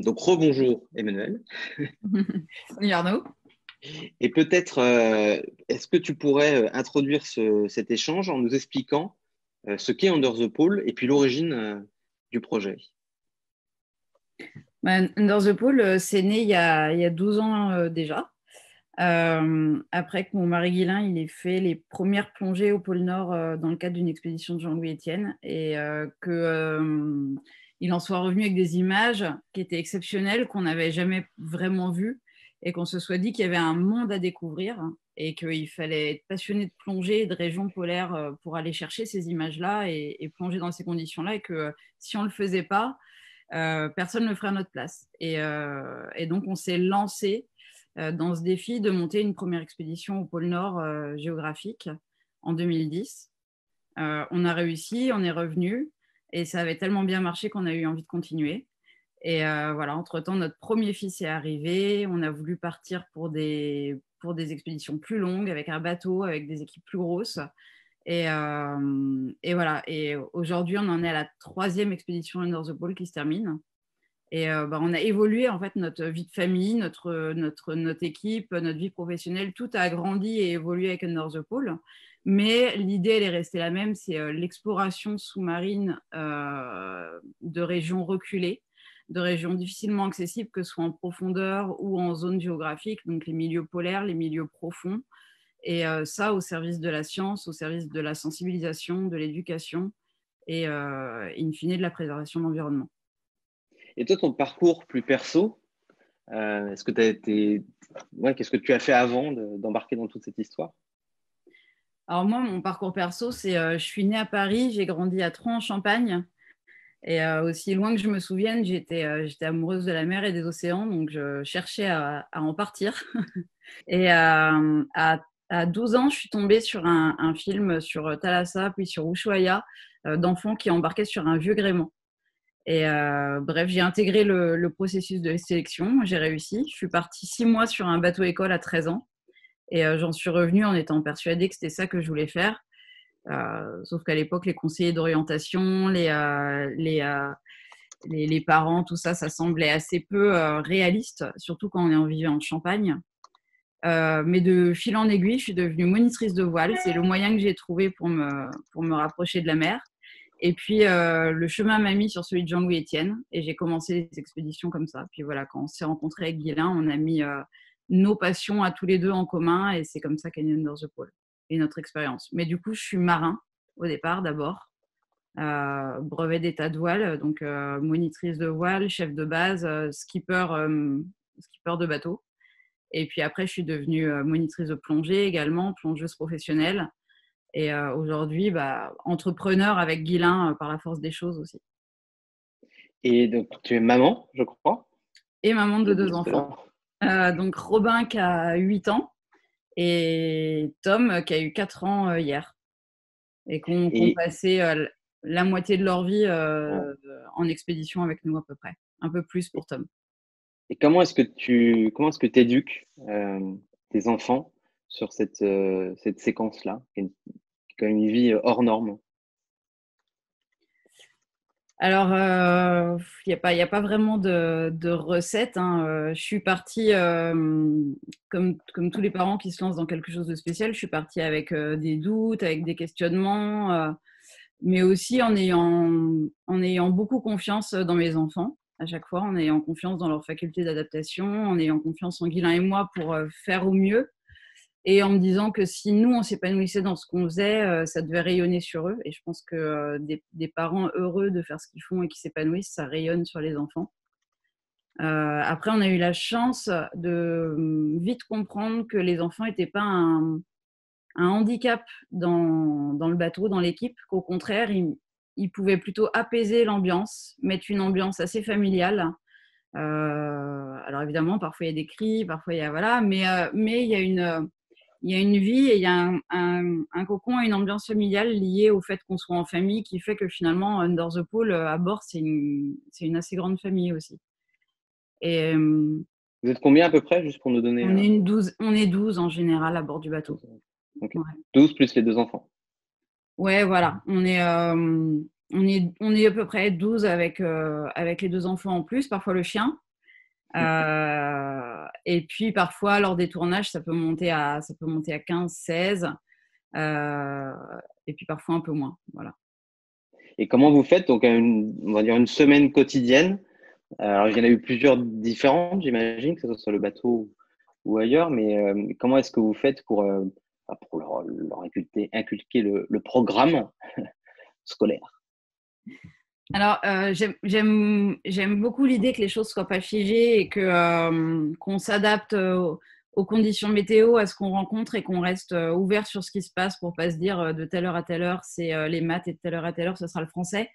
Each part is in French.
Donc, rebonjour Emmanuel. Salut Arnaud. Et peut-être, est-ce que tu pourrais introduire cet échange en nous expliquant ce qu'est Under the Pole et puis l'origine du projet? Under the Pole, c'est né il y a 12 ans déjà. Après que mon mari Guilain il ait fait les premières plongées au pôle Nord dans le cadre d'une expédition de Jean-Louis Etienne et il en soit revenu avec des images qui étaient exceptionnelles, qu'on n'avait jamais vraiment vues et qu'on se soit dit qu'il y avait un monde à découvrir et qu'il fallait être passionné de plongée et de régions polaires pour aller chercher ces images-là et plonger dans ces conditions-là et que si on ne le faisait pas, personne ne le ferait à notre place. Et donc, on s'est lancé dans ce défi de monter une première expédition au pôle Nord géographique en 2010. On a réussi, on est revenu et ça avait tellement bien marché qu'on a eu envie de continuer. Et voilà, entre-temps, notre premier fils est arrivé. On a voulu partir pour des expéditions plus longues, avec un bateau, avec des équipes plus grosses. Et voilà. Et aujourd'hui, on en est à la 3e expédition Under the Pole qui se termine. Et on a évolué en fait notre vie de famille, notre équipe, notre vie professionnelle, tout a grandi et évolué avec Under the Pole. Mais l'idée, elle est restée la même, c'est l'exploration sous-marine de régions reculées, de régions difficilement accessibles, que ce soit en profondeur ou en zone géographique, donc les milieux polaires, les milieux profonds. Et ça, au service de la science, au service de la sensibilisation, de l'éducation et in fine de la préservation de l'environnement. Et toi, ton parcours plus perso, est-ce que qu'est-ce que tu as fait avant d'embarquer dans toute cette histoire? Alors moi, mon parcours perso, c'est je suis née à Paris, j'ai grandi à Troyes en Champagne. Et aussi loin que je me souvienne, j'étais amoureuse de la mer et des océans, donc je cherchais à en partir. Et à 12 ans, je suis tombée sur un film sur Thalassa, puis sur Ushuaïa, d'enfants qui embarquaient sur un vieux gréement. Et bref, j'ai intégré le processus de sélection, j'ai réussi. Je suis partie 6 mois sur un bateau école à 13 ans. Et j'en suis revenue en étant persuadée que c'était ça que je voulais faire. Sauf qu'à l'époque, les conseillers d'orientation, les parents, tout ça, ça semblait assez peu réaliste, surtout quand on vivait en Champagne. Mais de fil en aiguille, je suis devenue monitrice de voile. C'est le moyen que j'ai trouvé pour me rapprocher de la mer. Et puis, le chemin m'a mis sur celui de Jean-Louis Etienne. Et j'ai commencé les expéditions comme ça. Puis voilà, quand on s'est rencontrés avec Guilain, on a mis nos passions à tous les deux en commun. Et c'est comme ça qu'est né Under the Pole et notre expérience. Mais du coup, je suis marin au départ, d'abord. Brevet d'état de voile, donc monitrice de voile, chef de base, skipper de bateau. Et puis après, je suis devenue monitrice de plongée également, plongeuse professionnelle. Et aujourd'hui, entrepreneur avec Guilain par la force des choses aussi. Et donc, tu es maman, je crois. Et maman de 2 enfants. Donc Robin qui a 8 ans et Tom qui a eu 4 ans hier. Et qu'on passé la moitié de leur vie en expédition avec nous à peu près. Un peu plus pour Tom. Et comment est-ce que tu éduques tes enfants sur cette séquence-là, qui est quand même une vie hors norme? Alors, il n'y a pas vraiment de recette. Hein. Je suis partie, comme tous les parents qui se lancent dans quelque chose de spécial, je suis partie avec des doutes, avec des questionnements, mais aussi en ayant beaucoup confiance dans mes enfants, à chaque fois, en ayant confiance dans leur faculté d'adaptation, en ayant confiance en Guilain et moi pour faire au mieux. Et en me disant que si nous, on s'épanouissait dans ce qu'on faisait, ça devait rayonner sur eux. Et je pense que des parents heureux de faire ce qu'ils font et qui s'épanouissent, ça rayonne sur les enfants. Après, on a eu la chance de vite comprendre que les enfants n'étaient pas un handicap dans le bateau, dans l'équipe, qu'au contraire, ils pouvaient plutôt apaiser l'ambiance, mettre une ambiance assez familiale. Alors évidemment, parfois il y a des cris, parfois il y a voilà, mais il y a une vie et il y a un cocon et une ambiance familiale liée au fait qu'on soit en famille qui fait que finalement, Under the Pole, à bord, c'est une assez grande famille aussi. Et, vous êtes combien à peu près, juste pour nous donner on est 12 en général à bord du bateau. Okay. Ouais. 12 plus les 2 enfants. Ouais, voilà. On est à peu près 12 avec les 2 enfants en plus, parfois le chien. Et puis parfois, lors des tournages, ça peut monter à 15, 16. Et puis parfois un peu moins. Voilà. Et comment vous faites donc on va dire une semaine quotidienne? Alors, il y en a eu plusieurs différentes, j'imagine, que ce soit sur le bateau ou ailleurs, mais comment est-ce que vous faites pour leur inculquer le programme scolaire? Alors, j'aime beaucoup l'idée que les choses soient pas figées et qu'on s'adapte aux conditions météo, à ce qu'on rencontre et qu'on reste ouvert sur ce qui se passe pour pas se dire de telle heure à telle heure, c'est les maths et de telle heure à telle heure, ce sera le français.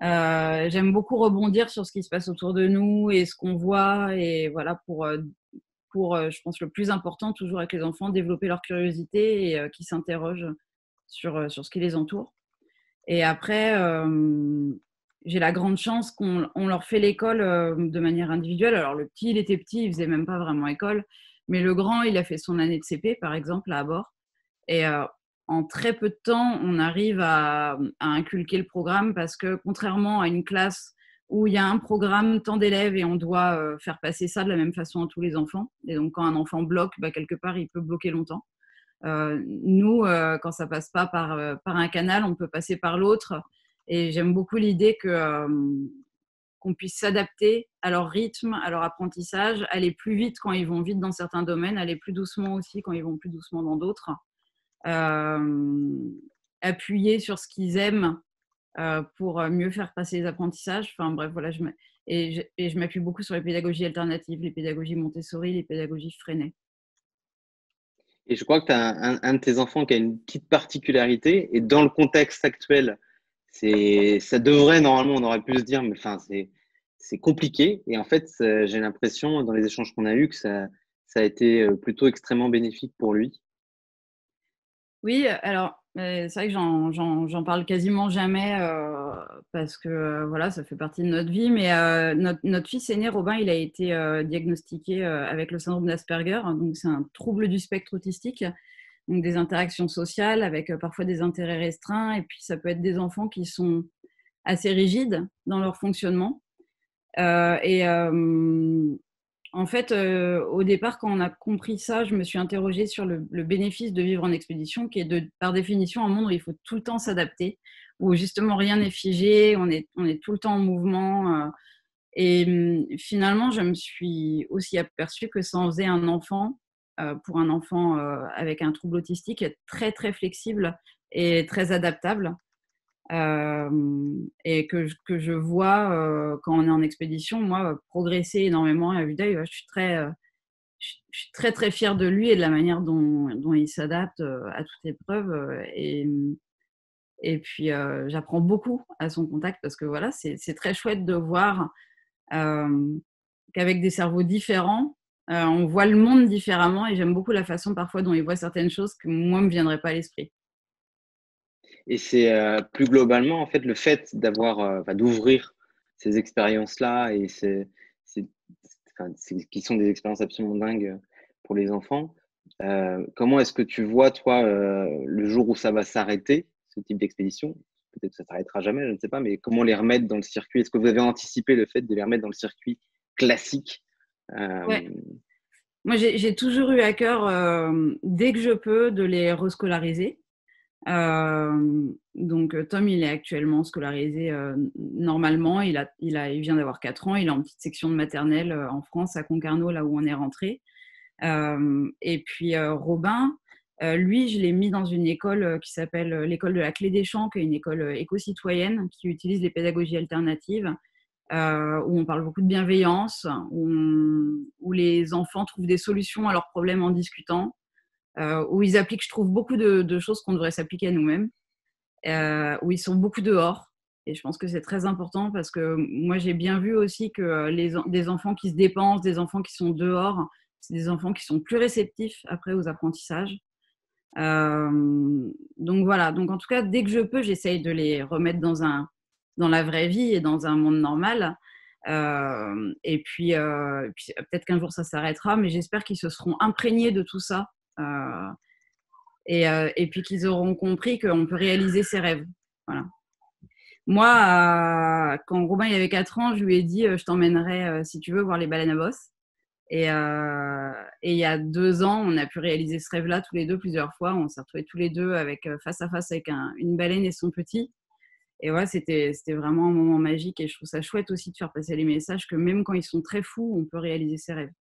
J'aime beaucoup rebondir sur ce qui se passe autour de nous et ce qu'on voit et voilà pour je pense le plus important toujours avec les enfants, développer leur curiosité et qu'ils s'interrogent sur ce qui les entoure. Et après, j'ai la grande chance qu'on leur fait l'école de manière individuelle. Alors le petit, il était petit, il faisait même pas vraiment école, mais le grand, il a fait son année de CP par exemple à bord. Et en très peu de temps, on arrive à inculquer le programme parce que contrairement à une classe où il y a un programme, tant d'élèves et on doit faire passer ça de la même façon à tous les enfants. Et donc quand un enfant bloque, quelque part, il peut bloquer longtemps. Nous, quand ça passe pas par un canal, on peut passer par l'autre. Et j'aime beaucoup l'idée qu'on puisse s'adapter à leur rythme, à leur apprentissage, aller plus vite quand ils vont vite dans certains domaines, aller plus doucement aussi quand ils vont plus doucement dans d'autres. Appuyer sur ce qu'ils aiment pour mieux faire passer les apprentissages. Enfin bref, voilà, je m'appuie beaucoup sur les pédagogies alternatives, les pédagogies Montessori, les pédagogies Freinet. Et je crois que tu as un de tes enfants qui a une petite particularité, et dans le contexte actuel, ça devrait normalement, on aurait pu se dire, mais enfin, c'est compliqué. Et en fait, j'ai l'impression, dans les échanges qu'on a eus, que ça a été plutôt extrêmement bénéfique pour lui. Oui, alors c'est vrai que j'en parle quasiment jamais parce que voilà, ça fait partie de notre vie. Mais notre fils aîné, Robin, il a été diagnostiqué avec le syndrome d'Asperger. Donc c'est un trouble du spectre autistique, donc des interactions sociales avec parfois des intérêts restreints. Et puis ça peut être des enfants qui sont assez rigides dans leur fonctionnement. Et en fait, au départ, quand on a compris ça, je me suis interrogée sur le bénéfice de vivre en expédition, qui est par définition un monde où il faut tout le temps s'adapter, où justement rien n'est figé, on est tout le temps en mouvement. Et finalement, je me suis aussi aperçue que ça en faisait un enfant, pour un enfant avec un trouble autistique, très très flexible et très adaptable. Et que je vois quand on est en expédition, moi, progresser énormément à vue d'œil. Je suis très, très fière de lui et de la manière dont il s'adapte à toute épreuve. Et puis, j'apprends beaucoup à son contact parce que voilà, c'est très chouette de voir qu'avec des cerveaux différents, on voit le monde différemment et j'aime beaucoup la façon parfois dont il voit certaines choses que moi, ne me viendraient pas à l'esprit. Et c'est plus globalement, en fait, le fait d'ouvrir ces expériences-là et qui sont des expériences absolument dingues pour les enfants. Comment est-ce que tu vois, toi, le jour où ça va s'arrêter, ce type d'expédition? Peut-être que ça s'arrêtera jamais, je ne sais pas, mais comment les remettre dans le circuit? Est-ce que vous avez anticipé le fait de les remettre dans le circuit classique? Ouais. Moi, j'ai toujours eu à cœur, dès que je peux, de les rescolariser. Donc Tom, il est actuellement scolarisé normalement. Il vient d'avoir 4 ans. Il est en petite section de maternelle en France, à Concarneau, là où on est rentré. Et puis Robin, lui, je l'ai mis dans une école qui s'appelle l'école de la Clé des Champs, qui est une école éco-citoyenne qui utilise les pédagogies alternatives, où on parle beaucoup de bienveillance, où les enfants trouvent des solutions à leurs problèmes en discutant. Où ils appliquent, je trouve, beaucoup de choses qu'on devrait s'appliquer à nous-mêmes, où ils sont beaucoup dehors. Et je pense que c'est très important parce que moi, j'ai bien vu aussi que des enfants qui se dépensent, des enfants qui sont dehors, c'est des enfants qui sont plus réceptifs après aux apprentissages. Donc voilà, donc en tout cas, dès que je peux, j'essaye de les remettre dans la vraie vie et dans un monde normal. Et puis peut-être qu'un jour ça s'arrêtera, mais j'espère qu'ils se seront imprégnés de tout ça. Et puis qu'ils auront compris qu'on peut réaliser ses rêves. Voilà. Moi, quand Robin il avait 4 ans, je lui ai dit je t'emmènerai, si tu veux, voir les baleines à bosse. Et il y a 2 ans, on a pu réaliser ce rêve-là tous les deux plusieurs fois. On s'est retrouvés tous les deux avec, face à face avec une baleine et son petit. Et ouais, c'était vraiment un moment magique. Et je trouve ça chouette aussi de faire passer les messages que même quand ils sont très fous, on peut réaliser ses rêves.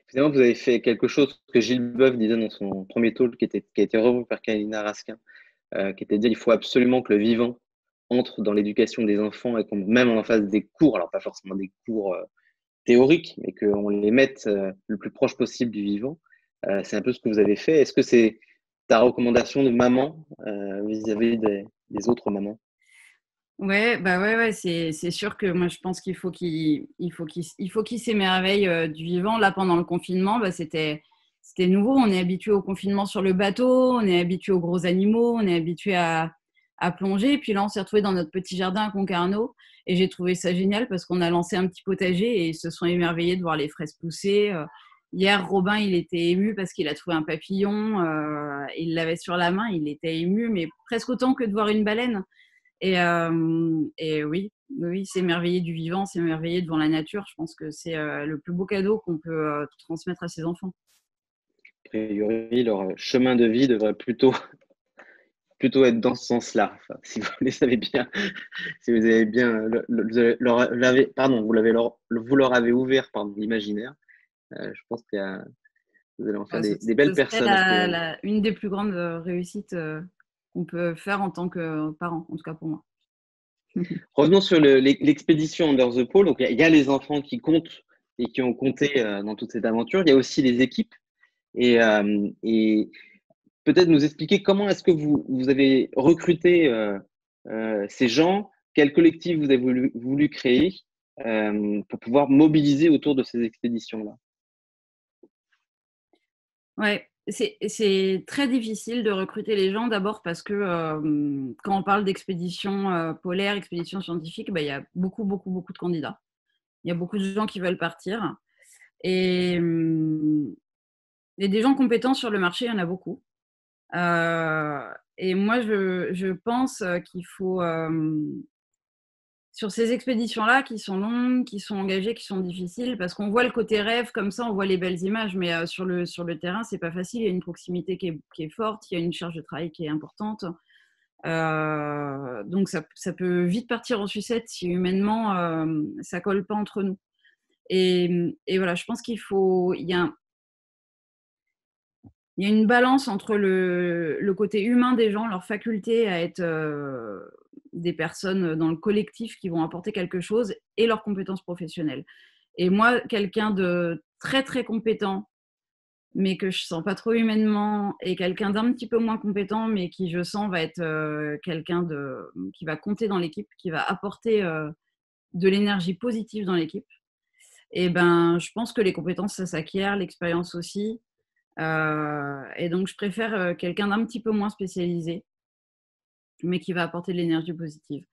Finalement, vous avez fait quelque chose que Gilles Boeuf disait dans son premier talk, qui a été revu par Kalina Raskin, qui était de dire il faut absolument que le vivant entre dans l'éducation des enfants et qu'on même en fasse des cours, alors pas forcément des cours théoriques, mais qu'on les mette le plus proche possible du vivant. C'est un peu ce que vous avez fait. Est-ce que c'est ta recommandation de maman vis-à-vis des autres mamans? Ouais, bah ouais, c'est sûr que moi je pense qu'il faut qu'il s'émerveille du vivant. Là, pendant le confinement, bah, c'était nouveau. On est habitué au confinement sur le bateau, on est habitué aux gros animaux, on est habitué à plonger. Et puis là, on s'est retrouvé dans notre petit jardin à Concarneau et j'ai trouvé ça génial parce qu'on a lancé un petit potager et ils se sont émerveillés de voir les fraises pousser. Hier, Robin, il était ému parce qu'il a trouvé un papillon. Il l'avait sur la main, il était ému, mais presque autant que de voir une baleine. Et oui, oui, s'émerveiller du vivant, s'émerveiller devant la nature, je pense que c'est le plus beau cadeau qu'on peut transmettre à ses enfants. A priori, leur chemin de vie devrait plutôt être dans ce sens-là. Enfin, si vous les savez bien, si vous avez bien, pardon, vous leur avez ouvert pardon, l'imaginaire. Je pense vous allez en faire des Ce belles serait personnes. une des plus grandes réussites qu'on peut faire en tant que parent, en tout cas pour moi. Revenons sur l'expédition Under the Pole. Donc, il y a les enfants qui comptent et qui ont compté dans toute cette aventure. Il y a aussi les équipes. Et peut-être nous expliquer comment est-ce que vous avez recruté ces gens, quel collectif vous avez voulu créer pour pouvoir mobiliser autour de ces expéditions-là. Ouais, c'est très difficile de recruter les gens, d'abord parce que quand on parle d'expédition polaire, expédition scientifique, bah, il y a beaucoup, beaucoup, beaucoup de candidats. Il y a beaucoup de gens qui veulent partir. Et, et des gens compétents sur le marché, il y en a beaucoup. Et moi, je pense qu'il faut, sur ces expéditions-là, qui sont longues, qui sont engagées, qui sont difficiles, parce qu'on voit le côté rêve comme ça, on voit les belles images, mais sur le terrain, c'est pas facile. Il y a une proximité qui est forte, il y a une charge de travail qui est importante. Donc ça peut vite partir en sucette si humainement ça colle pas entre nous. Et voilà, je pense il y a une balance entre le côté humain des gens, leur faculté à être des personnes dans le collectif qui vont apporter quelque chose, et leurs compétences professionnelles. Et moi, quelqu'un de très très compétent, mais que je sens pas trop humainement, et quelqu'un d'un petit peu moins compétent, mais qui je sens va être quelqu'un qui va compter dans l'équipe, qui va apporter de l'énergie positive dans l'équipe. Et ben, je pense que les compétences, ça s'acquiert, l'expérience aussi. Et donc, je préfère quelqu'un d'un petit peu moins spécialisé, mais qui va apporter de l'énergie positive.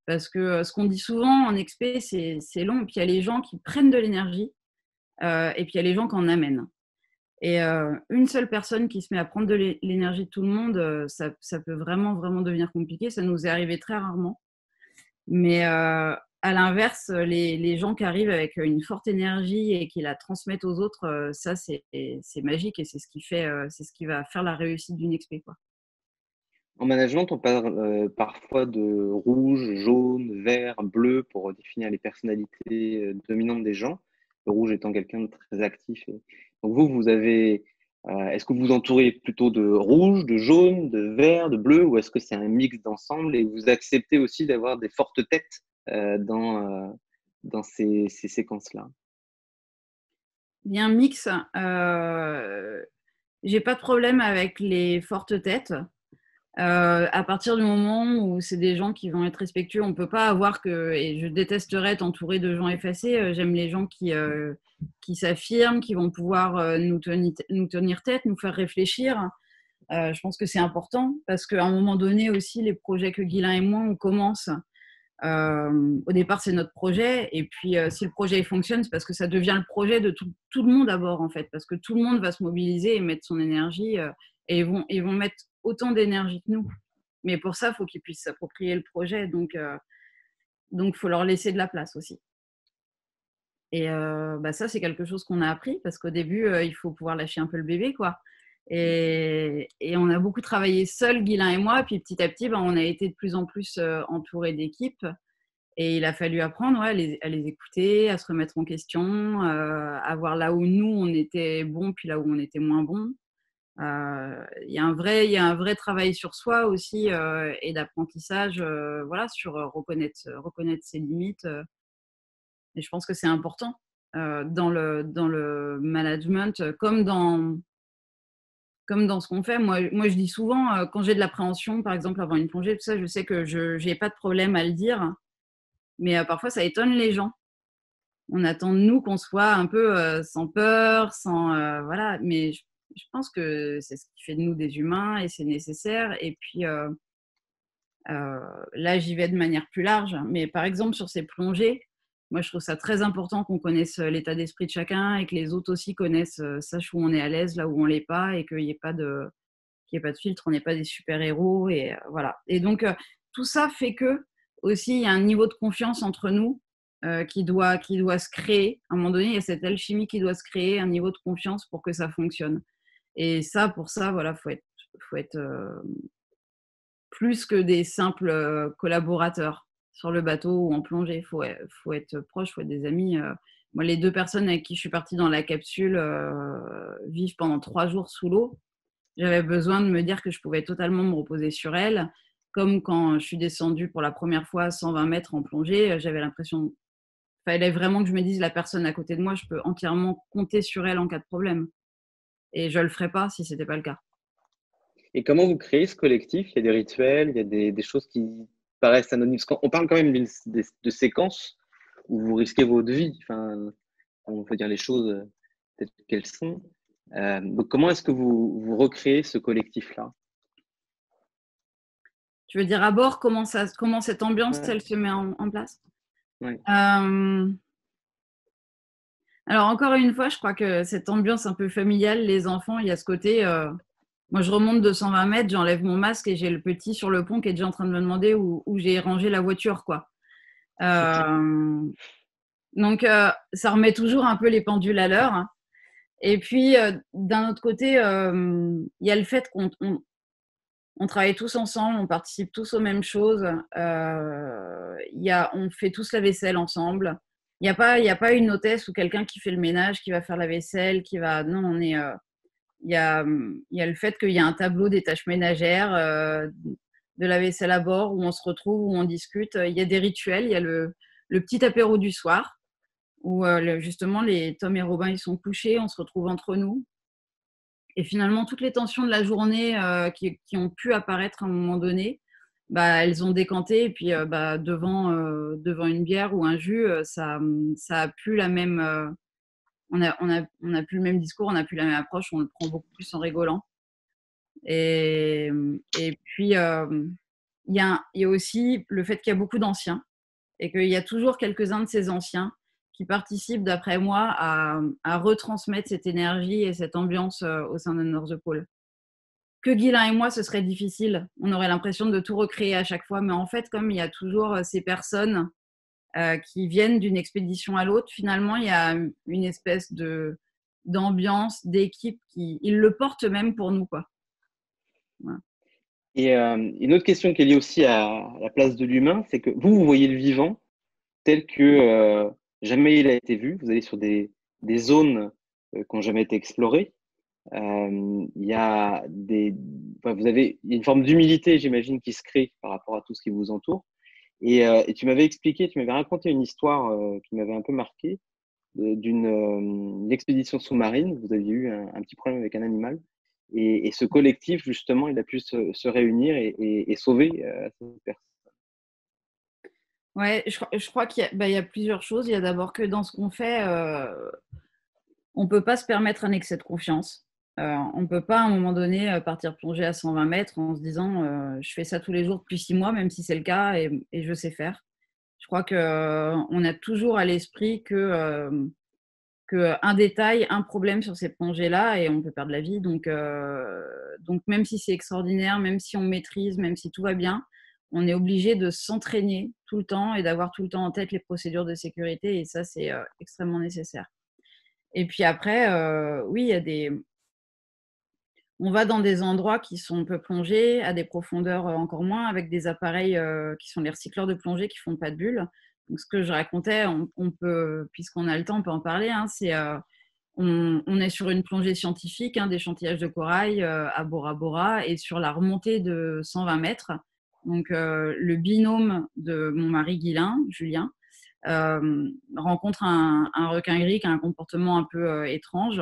Parce que ce qu'on dit souvent en expé, c'est long. Puis il y a les gens qui prennent de l'énergie, et puis il y a les gens qui en amènent. Et une seule personne qui se met à prendre de l'énergie de tout le monde, ça peut vraiment, vraiment devenir compliqué. Ça nous est arrivé très rarement. Mais à l'inverse, les gens qui arrivent avec une forte énergie et qui la transmettent aux autres, ça, c'est magique, et c'est c'est ce qui va faire la réussite d'une expé, quoi. En management, on parle parfois de rouge, jaune, vert, bleu pour définir les personnalités dominantes des gens. Le rouge étant quelqu'un de très actif. Donc vous avez, est-ce que vous vous entourez plutôt de rouge, de jaune, de vert, de bleu, ou est-ce que c'est un mix d'ensemble et vous acceptez aussi d'avoir des fortes têtes dans ces séquences-là? Il y a un mix. J'ai pas de problème avec les fortes têtes. À partir du moment où c'est des gens qui vont être respectueux, on peut pas avoir que, et je détesterais être entourée de gens effacés. J'aime les gens qui s'affirment, qui vont pouvoir nous tenir tête, nous faire réfléchir. Je pense que c'est important parce qu'à un moment donné aussi, les projets que Guylain et moi on commence, au départ c'est notre projet, et puis si le projet fonctionne, c'est parce que ça devient le projet de tout le monde d'abord, en fait, parce que tout le monde va se mobiliser et mettre son énergie, et ils vont mettre autant d'énergie que nous. Mais pour ça, il faut qu'ils puissent s'approprier le projet. Donc, faut leur laisser de la place aussi. Et ça, c'est quelque chose qu'on a appris parce qu'au début, il faut pouvoir lâcher un peu le bébé, quoi. Et on a beaucoup travaillé seuls, Guylain et moi. Puis petit à petit, on a été de plus en plus entourés d'équipes. Et il a fallu apprendre à les écouter, à se remettre en question, à voir là où nous, on était bons, puis là où on était moins bons. Il y a un vrai travail sur soi aussi et d'apprentissage sur reconnaître ses limites. Et je pense que c'est important dans le management, comme dans ce qu'on fait. Moi, je dis souvent, quand j'ai de l'appréhension, par exemple, avant une plongée, tout ça, je sais que je n'ai pas de problème à le dire. Mais parfois, ça étonne les gens. On attend de nous qu'on soit un peu sans peur, sans voilà. Mais je pense que c'est ce qui fait de nous des humains et c'est nécessaire. Et puis là, j'y vais de manière plus large. Mais par exemple, sur ces plongées, moi, je trouve ça très important qu'on connaisse l'état d'esprit de chacun et que les autres aussi connaissent, sachent où on est à l'aise, là où on l'est pas, et qu'il n'y ait pas de filtre, on n'est pas des super-héros. Et voilà. Et donc, tout ça fait que aussi, il y a un niveau de confiance entre nous qui doit se créer. À un moment donné, il y a cette alchimie qui doit se créer, un niveau de confiance pour que ça fonctionne. Et ça, pour ça, voilà, faut être plus que des simples collaborateurs sur le bateau ou en plongée. Faut être proche, faut être des amis. Moi, les 2 personnes avec qui je suis partie dans la capsule vivent pendant 3 jours sous l'eau. J'avais besoin de me dire que je pouvais totalement me reposer sur elles. Comme quand je suis descendue pour la première fois à 120 mètres en plongée, j'avais l'impression fallait vraiment que je me dise la personne à côté de moi, je peux entièrement compter sur elle en cas de problème. Et je le ferais pas si c'était pas le cas. Et comment vous créez ce collectif? Il y a des rituels, il y a des choses qui paraissent anonymes. On parle quand même de séquences où vous risquez votre vie. Enfin, on peut dire les choses telles qu'elles sont. Donc, comment est-ce que vous recréez ce collectif-là? Tu veux dire à bord comment cette ambiance Ouais, elle se met en place? ouais. Alors encore une fois, je crois que cette ambiance un peu familiale, les enfants, il y a ce côté. Moi, je remonte de 120 mètres, j'enlève mon masque et j'ai le petit sur le pont qui est déjà en train de me demander où j'ai rangé la voiture, quoi. Donc, ça remet toujours un peu les pendules à l'heure, hein. Et puis, d'un autre côté, il y a le fait qu'on travaille tous ensemble, on participe tous aux mêmes choses. On fait tous la vaisselle ensemble. Il y a pas une hôtesse ou quelqu'un qui fait le ménage, qui va faire la vaisselle, qui va. Non, il y a le fait qu'il y a un tableau des tâches ménagères, de la vaisselle à bord, où on se retrouve, où on discute. Il y a des rituels. Il y a le petit apéro du soir, où justement, Tom et Robin, ils sont couchés, on se retrouve entre nous. Et finalement, toutes les tensions de la journée qui ont pu apparaître à un moment donné, elles ont décanté. Et puis, devant une bière ou un jus, ça a plus la même. On a plus le même discours, on n'a plus la même approche, on le prend beaucoup plus en rigolant. Et puis, il y a aussi le fait qu'il y a beaucoup d'anciens et qu'il y a toujours quelques-uns de ces anciens qui participent, d'après moi, à retransmettre cette énergie et cette ambiance au sein de North Pole. Que Guylain et moi, ce serait difficile. On aurait l'impression de tout recréer à chaque fois. Mais en fait, comme il y a toujours ces personnes qui viennent d'une expédition à l'autre, finalement, il y a une espèce d'ambiance, d'équipe ils le portent même pour nous, quoi. Voilà. Et une autre question qui est liée aussi à la place de l'humain, c'est que vous voyez le vivant tel que jamais il a été vu. Vous allez sur des zones qui n'ont jamais été explorées. Il y a vous avez une forme d'humilité, j'imagine, qui se crée par rapport à tout ce qui vous entoure. Et tu m'avais raconté une histoire qui m'avait un peu marqué d'une expédition sous-marine. Vous aviez eu un petit problème avec un animal. Et ce collectif, justement, il a pu se réunir et sauver cette personne. Ouais, je crois il y a plusieurs choses. Il y a d'abord que dans ce qu'on fait, on ne peut pas se permettre un excès de confiance. On ne peut pas, à un moment donné, partir plonger à 120 mètres en se disant je fais ça tous les jours depuis 6 mois, même si c'est le cas, et je sais faire. Je crois qu'on a toujours à l'esprit que qu'un détail, un problème sur ces plongées-là et on peut perdre la vie. Donc même si c'est extraordinaire, même si on maîtrise, même si tout va bien, on est obligé de s'entraîner tout le temps et d'avoir tout le temps en tête les procédures de sécurité et ça, c'est extrêmement nécessaire. Et puis après, oui, il y a on va dans des endroits qui sont peu plongés, à des profondeurs encore moins, avec des appareils qui sont les recycleurs de plongée qui font pas de bulles. Donc, ce que je racontais, on peut, puisqu'on a le temps, on peut en parler. Hein, c'est on est sur une plongée scientifique, hein, d'échantillage de corail à Bora Bora et sur la remontée de 120 mètres. Donc, le binôme de mon mari Guilain, Julien, rencontre un requin gris qui a un comportement un peu étrange.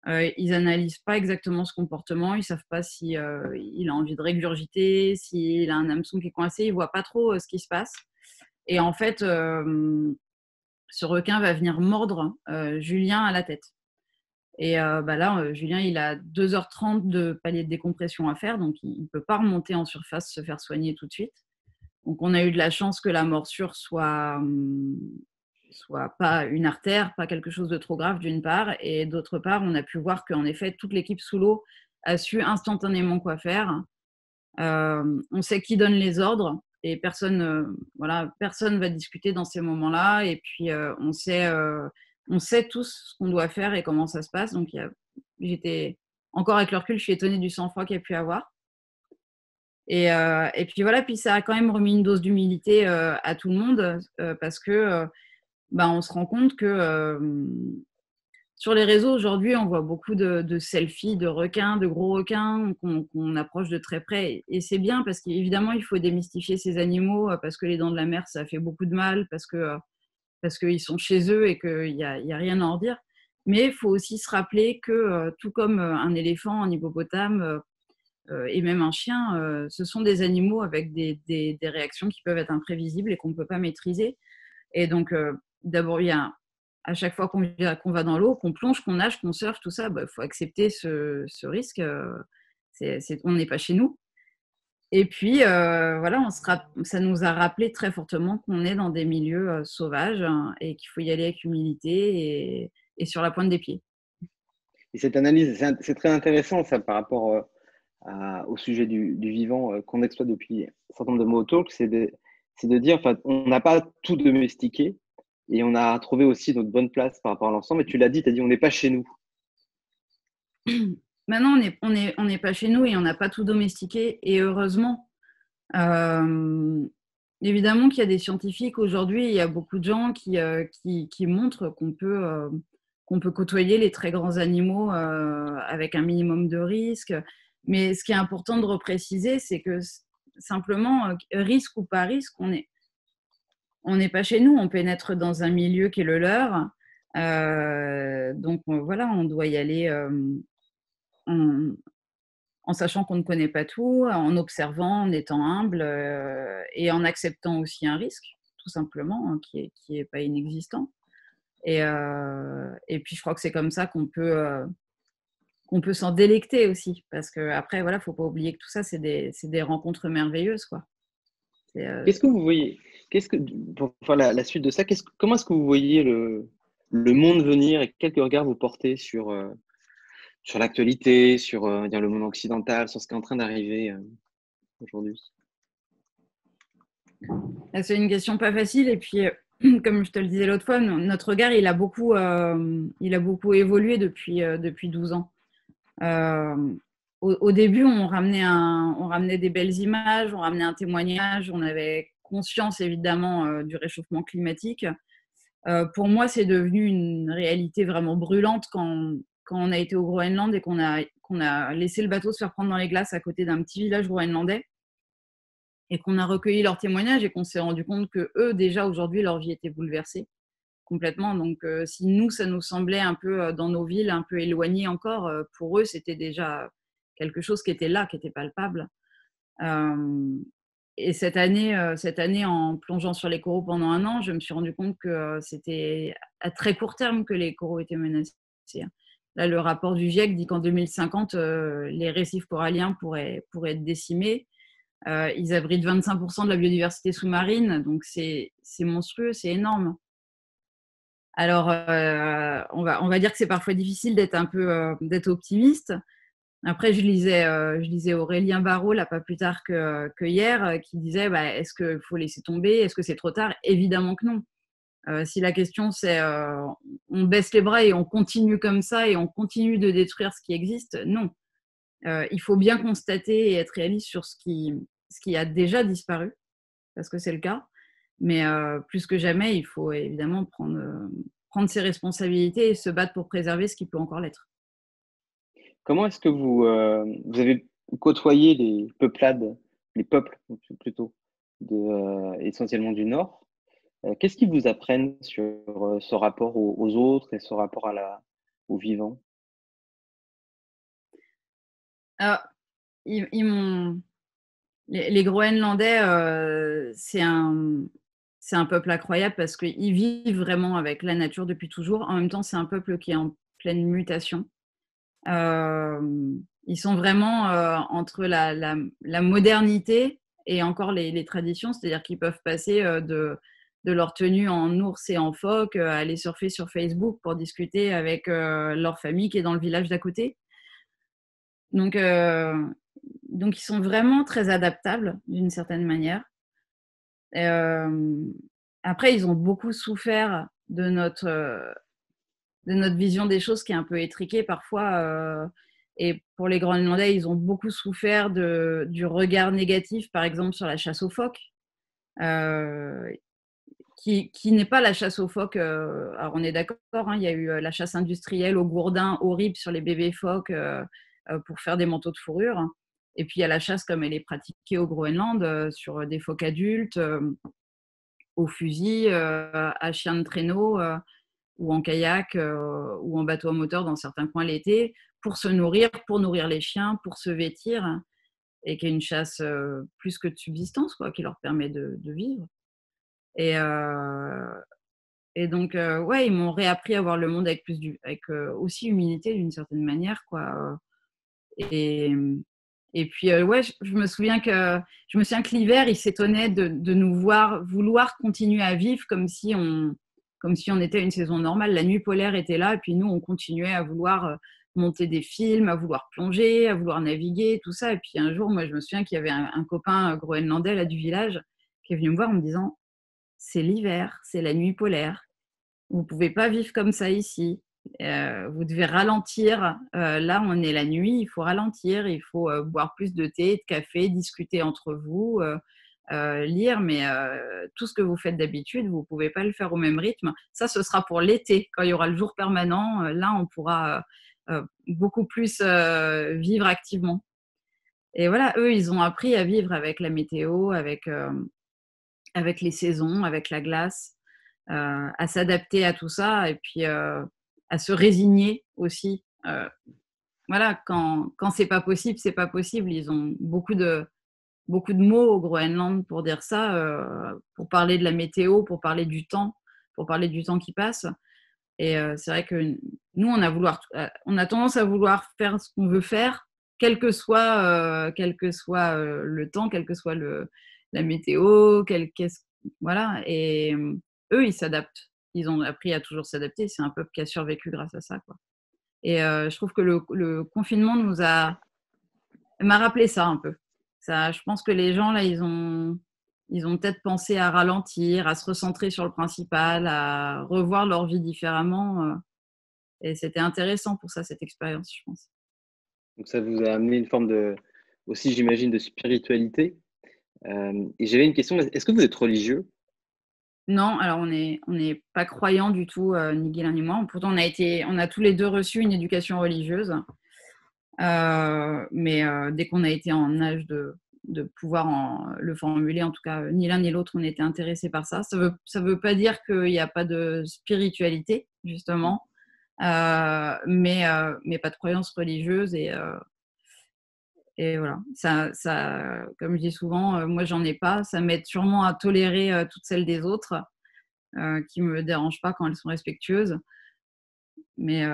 Ils analysent pas exactement ce comportement, ils savent pas si il a envie de régurgiter, s'il a un hameçon qui est coincé, ils voient pas trop ce qui se passe. Et en fait, ce requin va venir mordre Julien à la tête. Et là, Julien, il a 2h30 de palier de décompression à faire, donc il ne peut pas remonter en surface, se faire soigner tout de suite. Donc, on a eu de la chance que la morsure soit pas une artère, pas quelque chose de trop grave d'une part, et d'autre part, on a pu voir qu'en effet, toute l'équipe sous l'eau a su instantanément quoi faire. On sait qui donne les ordres et personne va discuter dans ces moments-là. Et puis, on sait tous ce qu'on doit faire et comment ça se passe. Donc, j'étais encore avec le recul, je suis étonnée du sang-froid qu'il y a pu avoir. Et puis voilà, puis ça a quand même remis une dose d'humilité à tout le monde parce que on se rend compte que sur les réseaux aujourd'hui, on voit beaucoup de selfies de requins, de gros requins qu'on approche de très près. Et c'est bien parce qu'évidemment, il faut démystifier ces animaux parce que les dents de la mer, ça fait beaucoup de mal, parce qu'ils sont chez eux et qu'il y a rien à en dire. Mais il faut aussi se rappeler que tout comme un éléphant, un hippopotame et même un chien, ce sont des animaux avec des réactions qui peuvent être imprévisibles et qu'on ne peut pas maîtriser. Et donc, d'abord, il y a à chaque fois qu'on va dans l'eau, qu'on plonge, qu'on nage, qu'on surfe, tout ça, faut accepter ce risque. On n'est pas chez nous. Et puis, voilà, ça nous a rappelé très fortement qu'on est dans des milieux sauvages hein, et qu'il faut y aller avec humilité et sur la pointe des pieds. Et cette analyse, c'est très intéressant ça par rapport au sujet du vivant qu'on exploite depuis un certain nombre de mots talk, c'est de dire, on n'a pas tout domestiqué et on a trouvé aussi notre bonne place par rapport à l'ensemble. Et tu l'as dit, tu as dit, on n'est pas chez nous. Maintenant, on n'est pas chez nous et on n'a pas tout domestiqué. Et heureusement, évidemment qu'il y a des scientifiques aujourd'hui, il y a beaucoup de gens qui montrent qu'on peut côtoyer les très grands animaux avec un minimum de risque. Mais ce qui est important de repréciser, c'est que simplement, risque ou pas risque, on n'est pas chez nous, on pénètre dans un milieu qui est le leur. Donc voilà, on doit y aller en sachant qu'on ne connaît pas tout, en observant, en étant humble et en acceptant aussi un risque, tout simplement, hein, qui est pas inexistant. Et puis je crois que c'est comme ça qu'on peut s'en délecter aussi, parce qu'après, voilà, faut pas oublier que tout ça, c'est des rencontres merveilleuses, quoi. Qu'est-ce que vous voyez pour faire la suite de ça, comment est-ce que vous voyez le monde venir et quel regard vous portez sur l'actualité, sur le monde occidental, sur ce qui est en train d'arriver aujourd'hui? C'est une question pas facile et puis comme je te le disais l'autre fois, notre regard il a beaucoup évolué depuis 12 ans. Au début, on ramenait des belles images, on ramenait un témoignage, on avait conscience évidemment du réchauffement climatique. Pour moi, c'est devenu une réalité vraiment brûlante quand on a été au Groenland et qu'on a laissé le bateau se faire prendre dans les glaces à côté d'un petit village groenlandais et qu'on a recueilli leurs témoignages et qu'on s'est rendu compte que eux, déjà aujourd'hui, leur vie était bouleversée complètement. Donc, si nous, ça nous semblait un peu dans nos villes, un peu éloigné encore, pour eux, c'était déjà quelque chose qui était là, qui était palpable. Et cette année, en plongeant sur les coraux pendant 1 an, je me suis rendu compte que c'était à très court terme que les coraux étaient menacés. Là, le rapport du GIEC dit qu'en 2050, les récifs coralliens pourraient être décimés. Ils abritent 25% de la biodiversité sous-marine, donc c'est monstrueux, c'est énorme. Alors, on va dire que c'est parfois difficile d'être un peu d'être optimiste. Après, je lisais Aurélien Barraud, là, pas plus tard que hier, qui disait bah, est-ce qu'il faut laisser tomber? Est-ce que c'est trop tard? Évidemment que non. Si la question c'est on baisse les bras et on continue comme ça et on continue de détruire ce qui existe, non. Il faut bien constater et être réaliste sur ce qui a déjà disparu, parce que c'est le cas. Mais plus que jamais, il faut évidemment prendre ses responsabilités et se battre pour préserver ce qui peut encore l'être. Comment est-ce que vous avez côtoyé les peuplades, les peuples plutôt, essentiellement du Nord? Qu'est-ce qu'ils vous apprennent sur ce rapport aux autres et ce rapport au vivant? Alors, ils m'ont les Groenlandais, c'est un peuple incroyable parce qu'ils vivent vraiment avec la nature depuis toujours. En même temps, c'est un peuple qui est en pleine mutation. Ils sont vraiment entre la modernité et encore les traditions, c'est-à-dire qu'ils peuvent passer de leur tenue en ours et en phoque à aller surfer sur Facebook pour discuter avec leur famille qui est dans le village d'à côté. Donc, donc, ils sont vraiment très adaptables d'une certaine manière. Et, après, ils ont beaucoup souffert de notre vision des choses qui est un peu étriquée parfois. Et pour les Groenlandais, ils ont beaucoup souffert du regard négatif, par exemple, sur la chasse aux phoques, euh, qui n'est pas la chasse aux phoques. Alors, on est d'accord, hein, il y a eu la chasse industrielle aux gourdins horrible sur les bébés phoques pour faire des manteaux de fourrure. Et puis, il y a la chasse comme elle est pratiquée au Groenland sur des phoques adultes, au fusil, à chien de traîneau ou en kayak ou en bateau à moteur dans certains coins l'été, pour se nourrir, pour nourrir les chiens, pour se vêtir, et qui est une chasse plus que de subsistance, quoi, qui leur permet de vivre. Et, donc, ouais, ils m'ont réappris à voir le monde avec avec aussi humilité d'une certaine manière, quoi. Et, et puis, ouais, je me souviens que l'hiver, ils s'étonnaient de nous voir vouloir continuer à vivre comme si on était à une saison normale. La nuit polaire était là, et puis nous, on continuait à vouloir monter des films, à vouloir plonger, à vouloir naviguer, tout ça. Et puis un jour, moi, je me souviens qu'il y avait un copain groenlandais là, du village qui est venu me voir en me disant c'est l'hiver, c'est la nuit polaire. Vous ne pouvez pas vivre comme ça ici. Vous devez ralentir. Là, on est la nuit, il faut ralentir. Il faut boire plus de thé, de café, discuter entre vous, lire. Mais tout ce que vous faites d'habitude, vous ne pouvez pas le faire au même rythme. Ça, ce sera pour l'été. Quand il y aura le jour permanent, là, on pourra beaucoup plus vivre activement. Et voilà, eux, ils ont appris à vivre avec la météo, avec les saisons, avec la glace, à s'adapter à tout ça et puis à se résigner aussi. Voilà, quand c'est pas possible, c'est pas possible. Ils ont beaucoup de mots au Groenland pour dire ça, pour parler de la météo, pour parler du temps qui passe. Et c'est vrai que nous, on a tendance à vouloir faire ce qu'on veut faire, quel que soit le temps, quel que soit la météo, voilà. Et eux, ils s'adaptent. Ils ont appris à toujours s'adapter. C'est un peuple qui a survécu grâce à ça, quoi. Et je trouve que le confinement m'a rappelé ça un peu. Ça, je pense que les gens là, ils ont peut-être pensé à ralentir, à se recentrer sur le principal, à revoir leur vie différemment. Et c'était intéressant pour ça, cette expérience, je pense. Donc ça vous a amené une forme aussi, j'imagine, de spiritualité. Et j'avais une question, est-ce que vous êtes religieux? Non, alors on n'est pas croyants du tout, ni Guilain ni moi. Pourtant, on a tous les deux reçu une éducation religieuse. Mais dès qu'on a été en âge de pouvoir le formuler, en tout cas, ni l'un ni l'autre, on était intéressés par ça. Ça veut pas dire qu'il n'y a pas de spiritualité, justement, mais pas de croyance religieuse. Et voilà, comme je dis souvent, moi, j'en ai pas. Ça m'aide sûrement à tolérer toutes celles des autres, qui me dérangent pas quand elles sont respectueuses. Mais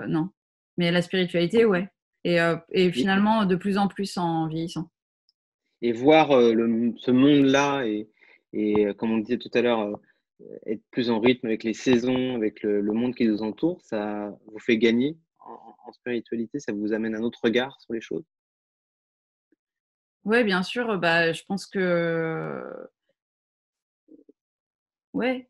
non. Mais la spiritualité, ouais. Et Et, finalement, de plus en plus en vieillissant. et voir ce monde-là et comme on disait tout à l'heure, être plus en rythme avec les saisons, avec le monde qui nous entoure, ça vous fait gagner en spiritualité? Ça vous amène un autre regard sur les choses? Ouais, bien sûr, bah, je pense que ouais,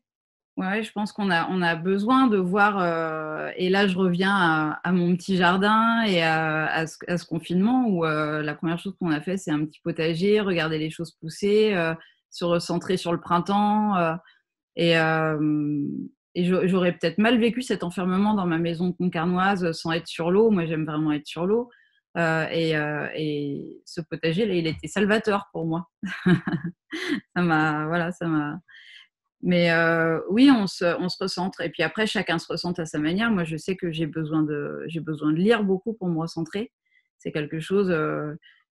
ouais, je pense qu'on a besoin de voir, et là je reviens à mon petit jardin et à ce confinement où, la première chose qu'on a fait, c'est un petit potager, regarder les choses pousser, se recentrer sur le printemps, et hem et j'aurais peut-être mal vécu cet enfermement dans ma maison concarnoise, sans être sur l'eau. Moi, j'aime vraiment être sur l'eau, et ce potager là, il était salvateur pour moi. Ça m'a voilà, ça m'a mais oui, on se recentre et puis après chacun se recentre à sa manière. Moi, je sais que j'ai besoin de lire beaucoup pour me recentrer. C'est quelque chose,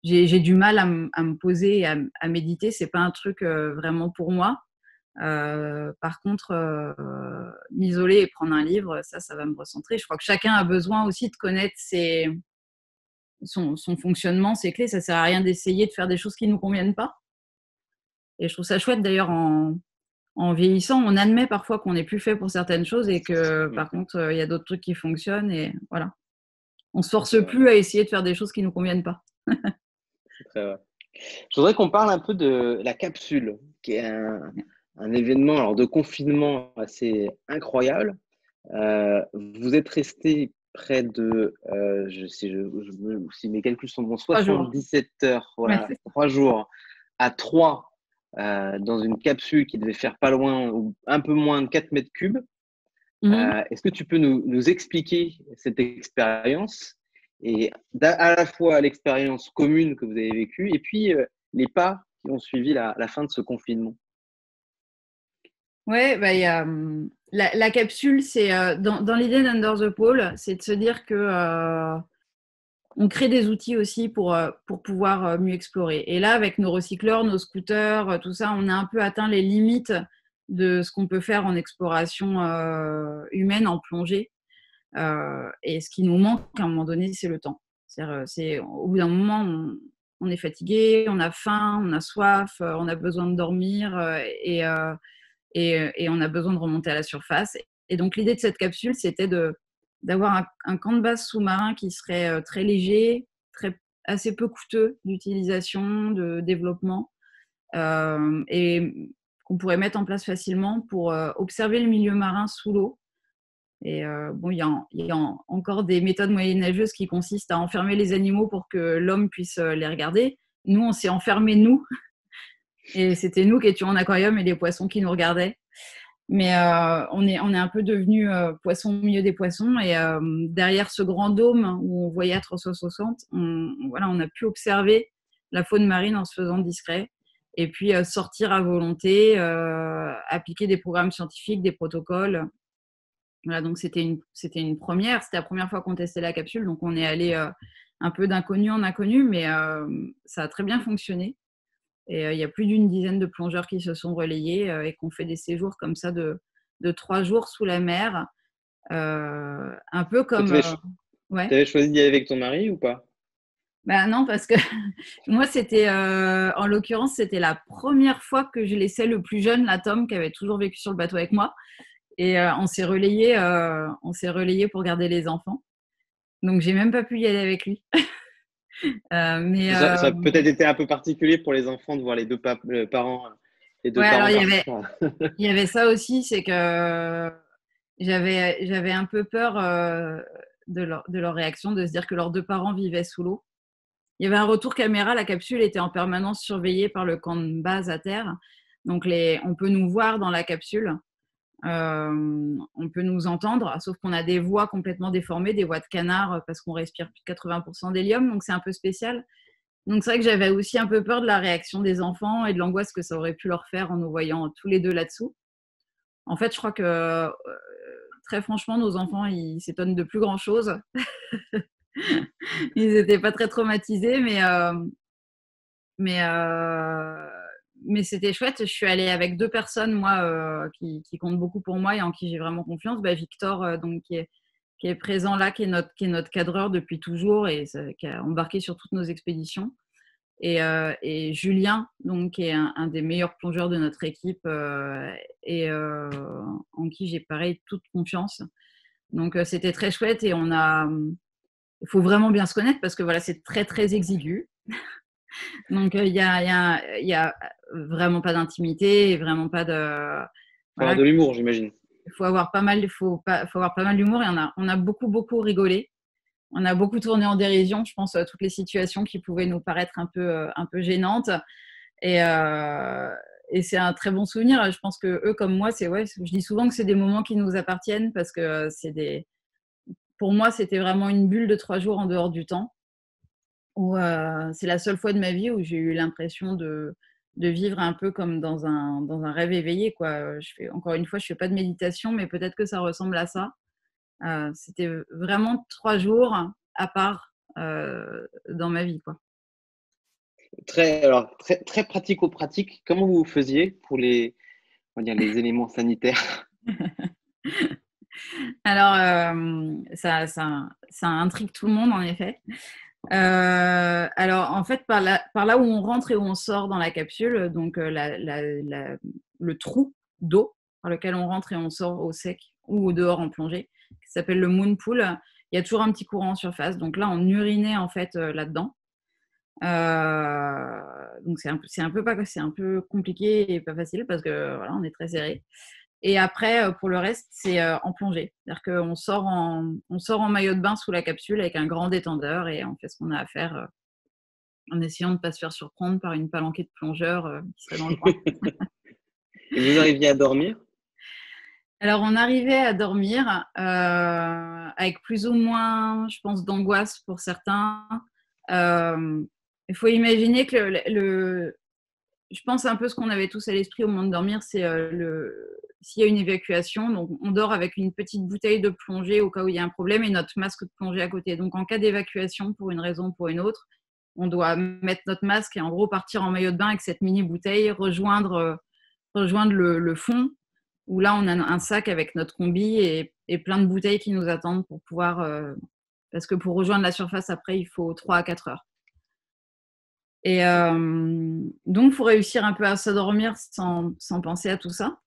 j'ai du mal à me poser et à méditer. C'est pas un truc, vraiment pour moi. Par contre, m'isoler et prendre un livre, ça va me recentrer. Je crois que chacun a besoin aussi de connaître son fonctionnement, ses clés. Ça sert à rien d'essayer de faire des choses qui nous conviennent pas et je trouve ça chouette d'ailleurs en vieillissant, on admet parfois qu'on n'est plus fait pour certaines choses et que Mmh, par contre, il y a d'autres trucs qui fonctionnent et voilà. On se force c'est vrai, plus à essayer de faire des choses qui nous conviennent pas. c'est très vrai. Je voudrais qu'on parle un peu de la capsule, qui est un événement alors de confinement assez incroyable. Vous êtes resté près de, si mes calculs sont bons, 3 jours. 77 heures, Ouais, voilà, c'est 3 jours à 3 dans une capsule qui devait faire pas loin ou un peu moins de 4 mètres cubes. mmh. Est-ce que tu peux nous expliquer cette expérience et à la fois l'expérience commune que vous avez vécue et puis les pas qui ont suivi la fin de ce confinement? Ouais, bah, il y a, la capsule, c'est, dans l'idée d'Under the Pole, c'est de se dire que, on crée des outils aussi pour pouvoir, mieux explorer et là, avec nos recycleurs, nos scooters, tout ça, on a un peu atteint les limites de ce qu'on peut faire en exploration, humaine, en plongée. Et ce qui nous manque à un moment donné, c'est le temps. C'est-à-dire, c'est au bout d'un moment, on est fatigué, on a faim, on a soif, on a besoin de dormir, et on a besoin de remonter à la surface. Et donc l'idée de cette capsule, c'était d'avoir un camp de base sous-marin qui serait, très léger, assez peu coûteux d'utilisation, de développement, et qu'on pourrait mettre en place facilement pour, observer le milieu marin sous l'eau. Et bon, il y a encore des méthodes moyenâgeuses qui consistent à enfermer les animaux pour que l'homme puisse, les regarder. Nous, on s'est enfermés, nous, et c'était nous qui étions en aquarium et les poissons qui nous regardaient. Mais on est un peu devenus, poissons au milieu des poissons et derrière ce grand dôme où on voyait à 360, voilà, on a pu observer la faune marine en se faisant discret et puis, sortir à volonté, appliquer des programmes scientifiques, des protocoles. Voilà, donc c'était une première. C'était la première fois qu'on testait la capsule, donc on est allé, un peu d'inconnu en inconnu, mais ça a très bien fonctionné et il y a plus d'une dizaine de plongeurs qui se sont relayés, et qui ont fait des séjours comme ça de 3 jours sous la mer, un peu Toi, comme, tu ouais. avais choisi d'y aller avec ton mari ou pas? Bah, non parce que moi c'était, en l'occurrence, c'était la première fois que je laissais le plus jeune, là, Tom, qui avait toujours vécu sur le bateau avec moi et on s'est relayés pour garder les enfants. Donc j'ai même pas pu y aller avec lui. Mais Ça a peut-être été un peu particulier pour les enfants de voir les deux ouais, alors parents il y partir. avait il y avait ça aussi, c'est que j'avais un peu peur, de leur réaction, de se dire que leurs 2 parents vivaient sous l'eau. Il y avait un retour caméra, la capsule était en permanence surveillée par le camp de base à terre. Donc on peut nous voir dans la capsule, on peut nous entendre, sauf qu'on a des voix complètement déformées, des voix de canard, parce qu'on respire plus de 80 d'hélium, donc c'est un peu spécial. Donc c'est vrai que j'avais aussi un peu peur de la réaction des enfants et de l'angoisse que ça aurait pu leur faire en nous voyant tous les 2 là-dessous. En fait, je crois que, très franchement, nos enfants, ils s'étonnent de plus grand chose. Ils étaient pas très traumatisés, mais heu, mais c'était chouette. Je suis allée avec 2 personnes, moi, qui comptent beaucoup pour moi et en qui j'ai vraiment confiance. Bah, Victor, donc qui est présent là, qui est notre cadreur depuis toujours et qui a embarqué sur toutes nos expéditions. et Julien, donc, qui est un des meilleurs plongeurs de notre équipe et en qui j'ai pareil toute confiance. Donc c'était très chouette et il faut vraiment bien se connaître parce que voilà, c'est très très exigu. Donc il y a vraiment pas d'intimité et vraiment pas de Faut avoir voilà, de l'humour, j'imagine. il faut avoir pas mal d'humour et on a beaucoup beaucoup rigolé. On a beaucoup tourné en dérision, je pense, toutes les situations qui pouvaient nous paraître un peu gênantes. Et, euh, et c'est un très bon souvenir. Je pense que eux, comme moi, je dis souvent que c'est des moments qui nous appartiennent parce que pour moi, c'était vraiment une bulle de 3 jours en dehors du temps. C'est la seule fois de ma vie où j'ai eu l'impression de vivre un peu comme dans un rêve éveillé, quoi. Encore une fois, je fais pas de méditation, mais peut-être que ça ressemble à ça. C'était vraiment 3 jours à part dans ma vie, quoi. Très pratico-pratique. Comment vous faisiez pour on va dire, les éléments sanitaires? Alors, ça intrigue tout le monde, en effet. Alors, en fait, par là où on rentre et où on sort dans la capsule, donc le trou d'eau par lequel on rentre et on sort au sec ou au dehors en plongée, qui s'appelle le moon pool, il y a toujours un petit courant en surface. Donc là, on urinait en fait là-dedans. Donc c'est un peu compliqué et pas facile parce que voilà, on est très serré. Et après, pour le reste, c'est en plongée. C'est-à-dire qu'on on sort en maillot de bain sous la capsule avec un grand détendeur et on fait ce qu'on a à faire en essayant de ne pas se faire surprendre par une palanquée de plongeurs qui serait dans le coin. Et vous arriviez à dormir? Alors, on arrivait à dormir avec plus ou moins, je pense, d'angoisse pour certains. Il faut imaginer que je pense un peu ce qu'on avait tous à l'esprit au moment de dormir, c'est s'il y a une évacuation, donc on dort avec une petite bouteille de plongée au cas où il y a un problème et notre masque de plongée à côté. Donc en cas d'évacuation pour une raison ou pour une autre, on doit mettre notre masque et en gros partir en maillot de bain avec cette mini bouteille, rejoindre le fond où là on a un sac avec notre combi et plein de bouteilles qui nous attendent pour pouvoir parce que pour rejoindre la surface après il faut 3 à 4 heures. Et donc, il faut réussir un peu à s'endormir sans penser à tout ça.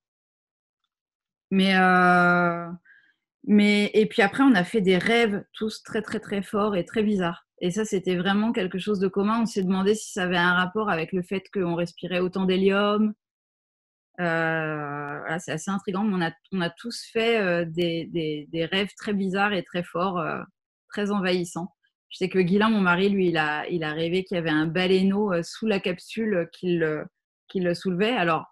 Et puis après, on a fait des rêves tous très, très, très forts et très bizarres. Et ça, c'était vraiment quelque chose de commun. On s'est demandé si ça avait un rapport avec le fait qu'on respirait autant d'hélium. Voilà, c'est assez intriguant. Mais on a tous fait des rêves très bizarres et très forts, très envahissants. Je sais que Guilain, mon mari, lui, il a rêvé qu'il y avait un baleineau sous la capsule qui le soulevait. Alors,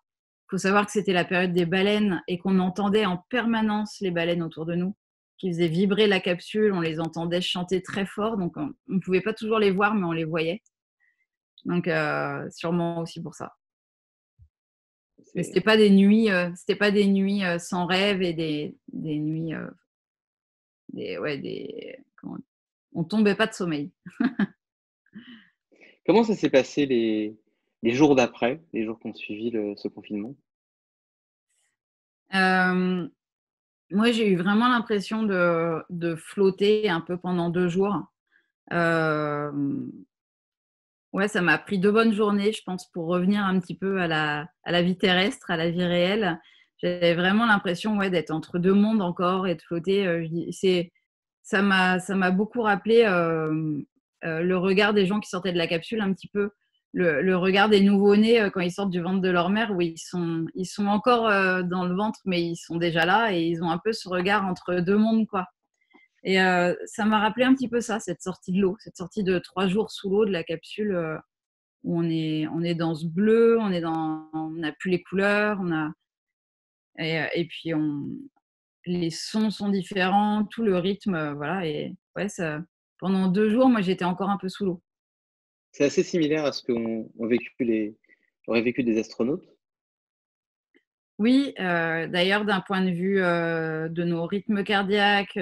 il faut savoir que c'était la période des baleines et qu'on entendait en permanence les baleines autour de nous, qui faisaient vibrer la capsule. On les entendait chanter très fort. Donc, on ne pouvait pas toujours les voir, mais on les voyait. Donc, sûrement aussi pour ça. Mais c'était pas des nuits, sans rêve et des nuits, on tombait pas de sommeil. Comment ça s'est passé les jours d'après, les jours qui ont suivi ce confinement? Moi, j'ai eu vraiment l'impression de flotter un peu pendant 2 jours. Ouais, ça m'a pris 2 bonnes journées, je pense, pour revenir un petit peu à la vie terrestre, à la vie réelle. J'avais vraiment l'impression, ouais, d'être entre deux mondes encore et de flotter. Ça m'a beaucoup rappelé le regard des gens qui sortaient de la capsule un petit peu, le regard des nouveau-nés quand ils sortent du ventre de leur mère, où ils sont encore dans le ventre, mais ils sont déjà là et ils ont un peu ce regard entre deux mondes, quoi. Et ça m'a rappelé un petit peu ça, cette sortie de l'eau, cette sortie de 3 jours sous l'eau de la capsule où on est dans ce bleu, on n'a plus les couleurs, et puis les sons sont différents, tout le rythme, voilà. Et ouais, pendant 2 jours, moi, j'étais encore un peu sous l'eau. C'est assez similaire à ce auraient vécu des astronautes. Oui, d'ailleurs, d'un point de vue de nos rythmes cardiaques,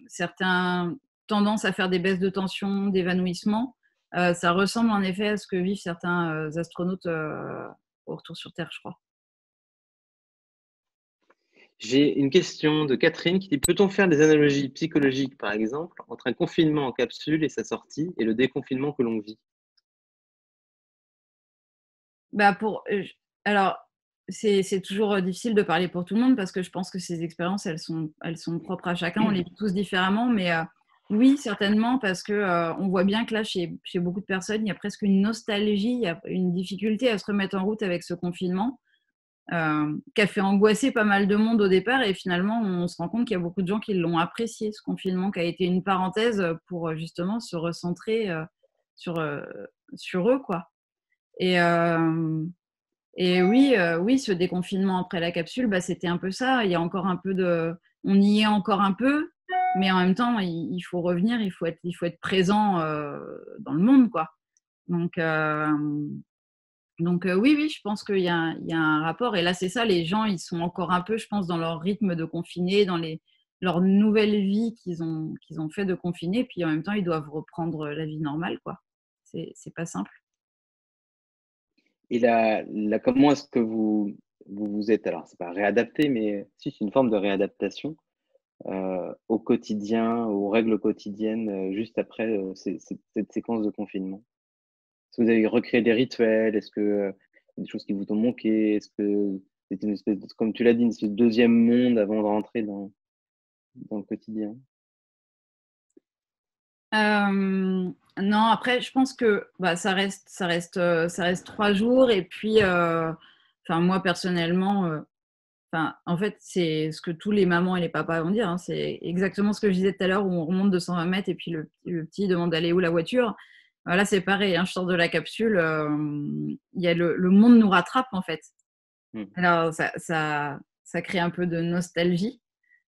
certains tendances à faire des baisses de tension, d'évanouissement, ça ressemble en effet à ce que vivent certains astronautes au retour sur Terre, je crois. J'ai une question de Catherine qui dit: peut-on faire des analogies psychologiques, par exemple, entre un confinement en capsule et sa sortie et le déconfinement que l'on vit? Bah, alors, c'est toujours, difficile de parler pour tout le monde parce que je pense que ces expériences, elles sont propres à chacun. On les vit tous différemment, mais oui, certainement parce que, on voit bien que là, chez beaucoup de personnes, il y a presque une nostalgie, il y a une difficulté à se remettre en route avec ce confinement, qui a fait angoisser pas mal de monde au départ et finalement, on se rend compte qu'il y a beaucoup de gens qui l'ont apprécié, ce confinement qui a été une parenthèse, pour, justement se recentrer, sur, sur eux, quoi. Et oui, oui, ce déconfinement après la capsule, bah, c'était un peu ça. Il y a encore un peu on y est encore un peu, mais en même temps, il faut revenir, il faut être présent, dans le monde, quoi. Donc oui, oui, je pense qu'il y a un rapport et là, c'est ça, les gens, ils sont encore un peu, je pense, dans leur rythme de confiné, dans leur nouvelle vie qu'ils ont fait de confiné, puis en même temps, ils doivent reprendre la vie normale, quoi. C'est pas simple. Et comment est-ce que vous vous êtes, alors c'est pas réadapté, mais si c'est une forme de réadaptation au quotidien, aux règles quotidiennes, juste après cette séquence de confinement? Est-ce que vous avez recréé des rituels? Est-ce que y a des choses qui vous ont manqué? Est-ce que c'est une espèce de, comme tu l'as dit, une espèce de deuxième monde avant de rentrer dans le quotidien? Non, après, je pense que bah, ça reste 3 jours et puis, enfin, moi, personnellement, enfin, en fait, c'est ce que tous les mamans et les papas vont dire, hein. C'est exactement ce que je disais tout à l'heure où on remonte de 120 mètres et puis le petit demande d'aller où la voiture. Voilà, c'est pareil, hein, je sors de la capsule, il y a le monde nous rattrape, en fait. Mmh. Alors ça crée un peu de nostalgie.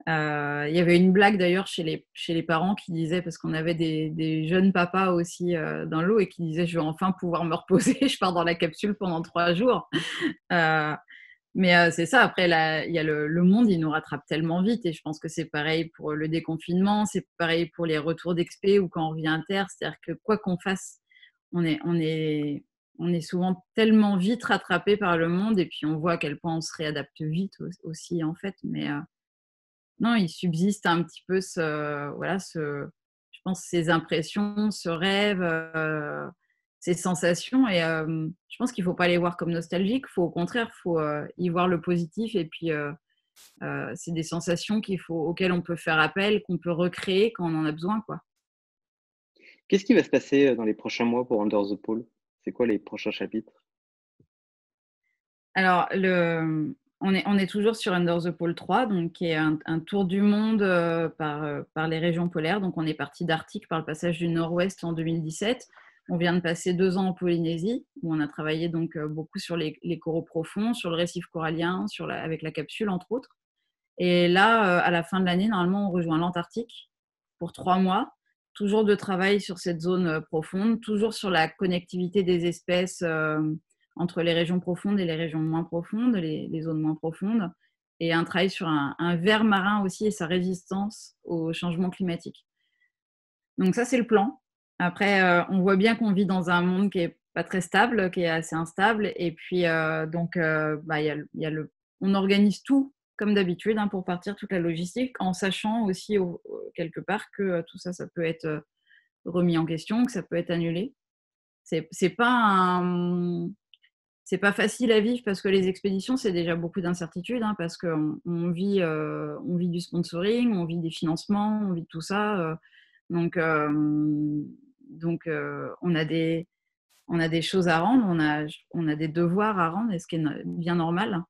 Il y avait une blague d'ailleurs chez les parents qui disaient, parce qu'on avait des jeunes papas aussi, dans l'eau et qui disaient: «Je vais enfin pouvoir me reposer, je pars dans la capsule pendant 3 jours». Heu, mais c'est ça, après là, il y a le monde, il nous rattrape tellement vite et je pense que c'est pareil pour le déconfinement, c'est pareil pour les retours d'expé ou quand on revient à terre. C'est-à-dire que quoi qu'on fasse, on est souvent tellement vite rattrapé par le monde et puis on voit à quel point on se réadapte vite aussi en fait. Mais non, il subsiste un petit peu voilà, je pense ces impressions, ce rêve, ces sensations et je pense qu'il faut pas les voir comme nostalgiques. Faut au contraire, faut, y voir le positif et puis, c'est des sensations auxquelles on peut faire appel, qu'on peut recréer quand on en a besoin, quoi. Qu'est-ce qui va se passer, dans les prochains mois pour Under the Pole? C'est quoi les prochains chapitres? Alors on est toujours sur Under the Pole 3, donc qui est un tour du monde, par les régions polaires. Donc on est parti d'Arctique par le passage du Nord-Ouest en 2017. On vient de passer 2 ans en Polynésie, où on a travaillé donc beaucoup sur les coraux profonds, sur le récif corallien, avec la capsule entre autres. Et là, à la fin de l'année, normalement, on rejoint l'Antarctique pour 3 mois. Toujours de travail sur cette zone, profonde, toujours sur la connectivité des espèces, entre les régions profondes et les régions moins profondes, les zones moins profondes et un travail sur un ver marin aussi et sa résistance au changement climatique. Donc ça, c'est le plan. Après, on voit bien qu'on vit dans un monde qui est pas très stable, qui est assez instable et puis, donc, bah, on organise tout comme d'habitude, hein, pour partir, toute la logistique, en sachant aussi quelque part que, tout ça, ça peut être, remis en question, que ça peut être annulé. C'est pas c'est pas facile à vivre parce que les expéditions, c'est déjà beaucoup d'incertitudes, hein, parce qu'on vit du sponsoring, on vit des financements, on vit de tout ça, donc on a des choses à rendre, on a des devoirs à rendre et ce qui est bien normal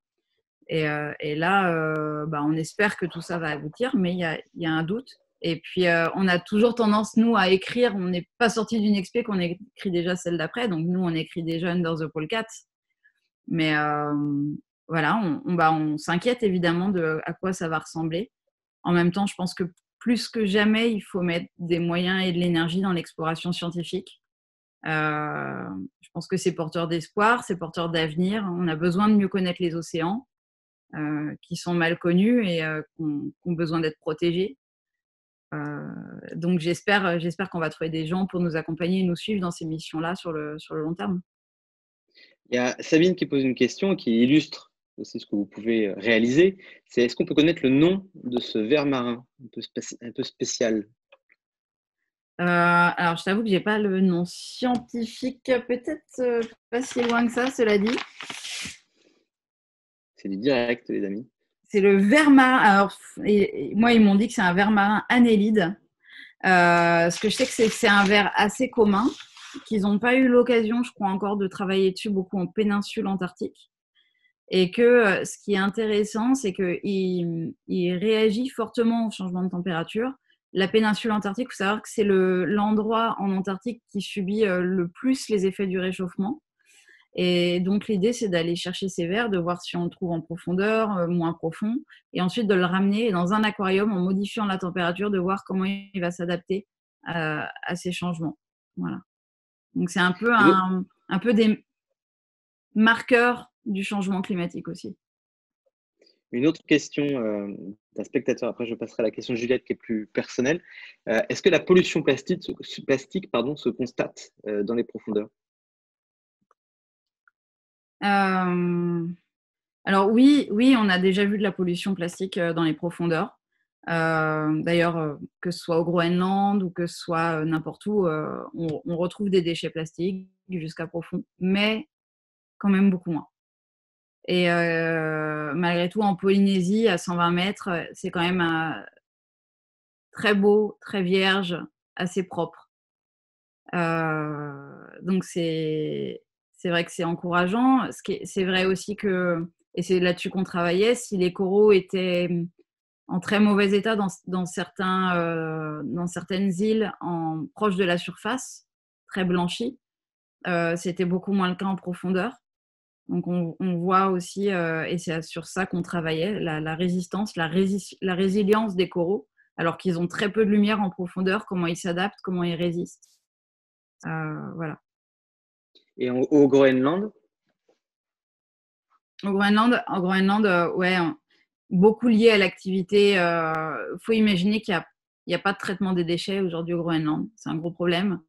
et là, bah, on espère que tout ça va aboutir, mais il y a un doute et puis, on a toujours tendance, nous, à écrire. On n'est pas sorti d'une expé qu'on écrit déjà celle d'après, donc nous, on écrit déjà Under the Pole 4. Mais voilà, on s'inquiète évidemment de à quoi ça va ressembler. En même temps, je pense que plus que jamais, il faut mettre des moyens et de l'énergie dans l'exploration scientifique. Je pense que c'est porteur d'espoir, c'est porteur d'avenir. On a besoin de mieux connaître les océans, qui sont mal connus et qui ont besoin d'être protégés. Donc j'espère qu'on va trouver des gens pour nous accompagner et nous suivre dans ces missions-là sur le long terme. Il y a Sabine qui pose une question qui illustre aussi ce que vous pouvez réaliser. C'est est-ce qu'on peut connaître le nom de ce ver marin un peu spécial? Alors, je t'avoue que j'ai pas le nom scientifique, peut-être pas si loin que ça, cela dit. C'est du direct, les amis. C'est le ver marin. Alors, moi, ils m'ont dit que c'est un ver marin annélide. Ce que je sais que c'est un ver assez commun, qu'ils n'ont pas eu l'occasion, je crois, encore de travailler dessus beaucoup en péninsule antarctique. Et que ce qui est intéressant, c'est qu'il réagit fortement au changement de température. La péninsule antarctique, il faut savoir que c'est l'endroit en Antarctique qui subit le plus les effets du réchauffement. Et donc, l'idée, c'est d'aller chercher ces vers, de voir si on le trouve en profondeur, moins profond, et ensuite de le ramener dans un aquarium en modifiant la température, de voir comment il va s'adapter à ces changements. Voilà. Donc, c'est un peu des marqueurs du changement climatique aussi. Une autre question d'un spectateur, après je passerai à la question de Juliette qui est plus personnelle. Est-ce que la pollution plastique se constate dans les profondeurs? Alors oui, on a déjà vu de la pollution plastique dans les profondeurs. D'ailleurs, que ce soit au Groenland ou que ce soit n'importe où, on retrouve des déchets plastiques jusqu'à profond, mais quand même beaucoup moins. Et malgré tout, en Polynésie, à 120 mètres, c'est quand même très beau, très vierge, assez propre. Donc c'est vrai que c'est encourageant. C'est vrai aussi que, et c'est là-dessus qu'on travaillait, si les coraux étaient en très mauvais état dans certaines îles proches de la surface, très blanchies, c'était beaucoup moins le cas en profondeur. Donc on voit aussi, et c'est sur ça qu'on travaillait, la résistance, la résilience des coraux, alors qu'ils ont très peu de lumière en profondeur, comment ils s'adaptent, comment ils résistent. Voilà. Et au Groenland? Au Groenland, ouais, beaucoup lié à l'activité. Faut imaginer qu'il y a pas de traitement des déchets aujourd'hui au Groenland. C'est un gros problème.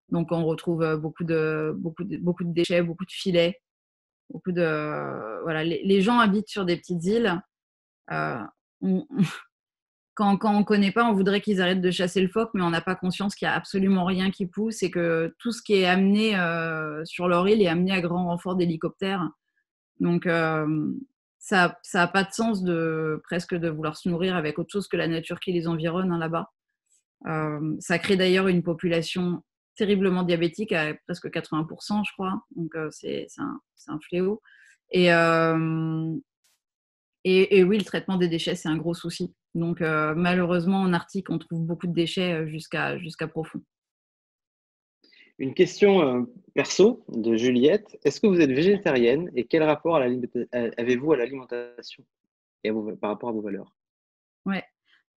Donc on retrouve beaucoup de déchets, beaucoup de filets, voilà. Les gens habitent sur des petites îles. Euh, on- quand on connaît pas, on voudrait qu'ils arrêtent de chasser le phoque, mais on n'a pas conscience qu'il y a absolument rien qui pousse et que tout ce qui est amené sur leur île est amené à grand renfort d'hélicoptères. Donc, ça a pas de sens presque de vouloir se nourrir avec autre chose que la nature qui les environne, hein, là-bas. Ça crée d'ailleurs une population terriblement diabétique à presque 80%, je crois. Donc, c'est un fléau. Et, oui, le traitement des déchets, c'est un gros souci. Donc, malheureusement, en Arctique, on trouve beaucoup de déchets jusqu'à profond. Une question perso de Juliette. Est-ce que vous êtes végétarienne et quel rapport avez-vous à l'alimentation et par rapport à vos valeurs? Ouais.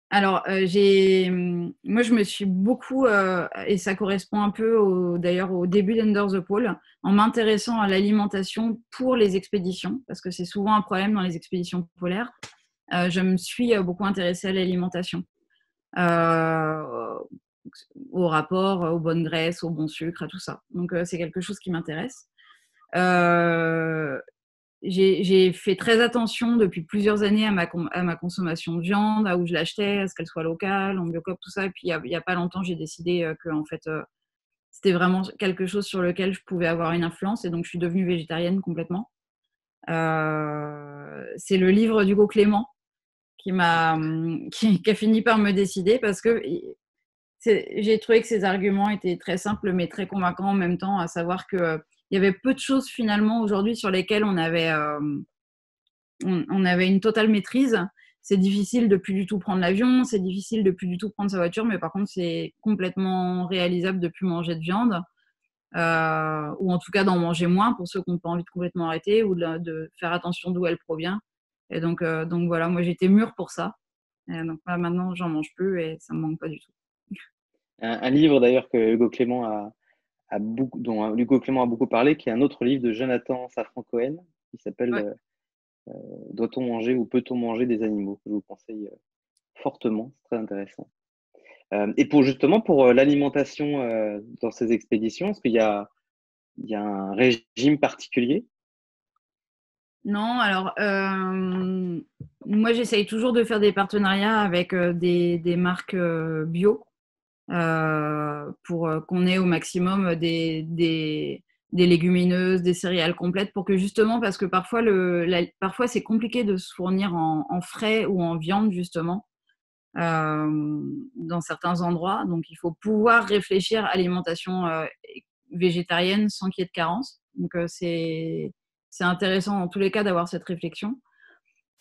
Alors, moi, je me suis beaucoup, et ça correspond un peu d'ailleurs au début d'Under the Pole, en m'intéressant à l'alimentation pour les expéditions, parce que c'est souvent un problème dans les expéditions polaires. Je me suis beaucoup intéressée à l'alimentation, euh, au rapport, aux bonnes graisses, aux bons sucres, à tout ça. Donc, c'est quelque chose qui m'intéresse. Euh, j'ai fait très attention depuis plusieurs années à ma consommation de viande, à où je l'achetais, à ce qu'elle soit locale, en biocoop, tout ça. Et puis, il y a pas longtemps, j'ai décidé que en fait, c'était vraiment quelque chose sur lequel je pouvais avoir une influence. Et donc, je suis devenue végétarienne complètement. C'est le livre d'Hugo Clément qui a fini par me décider parce que j'ai trouvé que ses arguments étaient très simples mais très convaincants en même temps, à savoir que il y avait peu de choses finalement aujourd'hui sur lesquelles on avait une totale maîtrise. C'est difficile de plus du tout prendre l'avion, c'est difficile de plus du tout prendre sa voiture, mais par contre, c'est complètement réalisable de plus manger de viande, ou en tout cas d'en manger moins pour ceux qui n'ont pas envie de complètement arrêter, ou de faire attention d'où elle provient. Et donc voilà, moi j'étais mûre pour ça. Et donc maintenant, j'en mange plus et ça me manque pas du tout. Un livre d'ailleurs que dont Hugo Clément a beaucoup parlé, qui est un autre livre de Jonathan Safran Cohen, qui s'appelle Ouais. Doit-on manger ou peut-on manger des animaux? Je vous conseille fortement, c'est très intéressant. Et pour l'alimentation dans ces expéditions, est-ce il y a un régime particulier? Non, alors moi j'essaye toujours de faire des partenariats avec des marques bio. pour qu'on ait au maximum des légumineuses, des céréales complètes, pour que justement, parce que parfois c'est compliqué de se fournir en frais ou en viande justement dans certains endroits. Donc il faut pouvoir réfléchir à alimentation végétarienne sans qu'il y ait de carence. Donc c'est intéressant dans tous les cas d'avoir cette réflexion.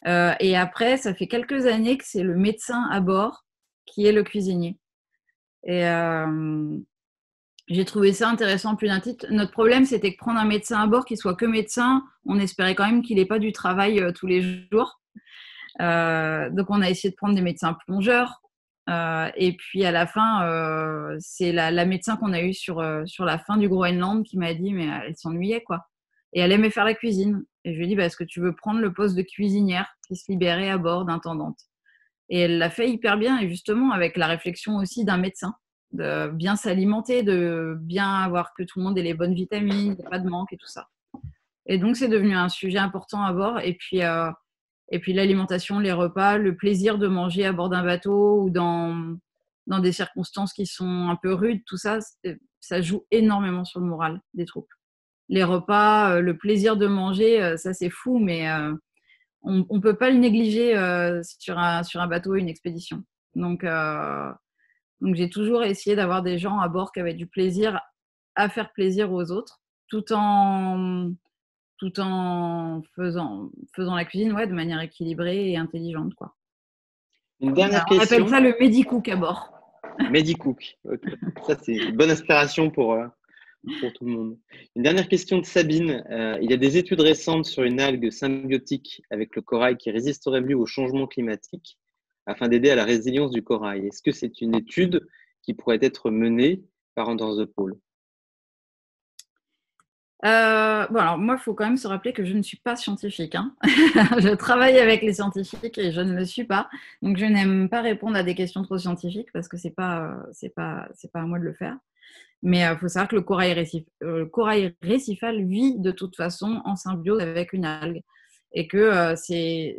Et après, ça fait quelques années que c'est le médecin à bord qui est le cuisinier. Et j'ai trouvé ça intéressant plus d'un titre. Notre problème, c'était que prendre un médecin à bord qui soit que médecin, on espérait quand même qu'il n'ait pas du travail tous les jours. Donc, on a essayé de prendre des médecins plongeurs. Et puis, à la fin, c'est la médecin qu'on a eue sur la fin du Groenland qui m'a dit, mais elle s'ennuyait, quoi. Et elle aimait faire la cuisine. Et je lui ai dit, bah, est-ce que tu veux prendre le poste de cuisinière qui se libérait à bord d'intendante? Et elle l'a fait hyper bien, et justement avec la réflexion aussi d'un médecin, de bien s'alimenter, de bien avoir que tout le monde ait les bonnes vitamines, qu'il n'y ait pas de manque et tout ça. Et donc c'est devenu un sujet important à bord. Et puis l'alimentation, les repas, le plaisir de manger à bord d'un bateau ou dans des circonstances qui sont un peu rudes, tout ça, ça joue énormément sur le moral des troupes. Les repas, le plaisir de manger, ça c'est fou, mais on ne peut pas le négliger sur un bateau, une expédition. Donc j'ai toujours essayé d'avoir des gens à bord qui avaient du plaisir à faire plaisir aux autres, tout en faisant la cuisine de manière équilibrée et intelligente, quoi. Une dernière On appelle question. ça le Medicook à bord. Medicook. Okay. Ça, c'est une bonne inspiration pour tout le monde. Une dernière question de Sabine. Il y a des études récentes sur une algue symbiotique avec le corail qui résisterait mieux au changement climatique afin d'aider à la résilience du corail. Est-ce que c'est une étude qui pourrait être menée par Under the Pole? Alors moi, il faut quand même se rappeler que je ne suis pas scientifique. Hein. Je travaille avec les scientifiques et je ne le suis pas. Donc, je n'aime pas répondre à des questions trop scientifiques parce que c'est pas à moi de le faire. Mais il faut savoir que le corail récifal vit de toute façon en symbiose avec une algue. Et que c'est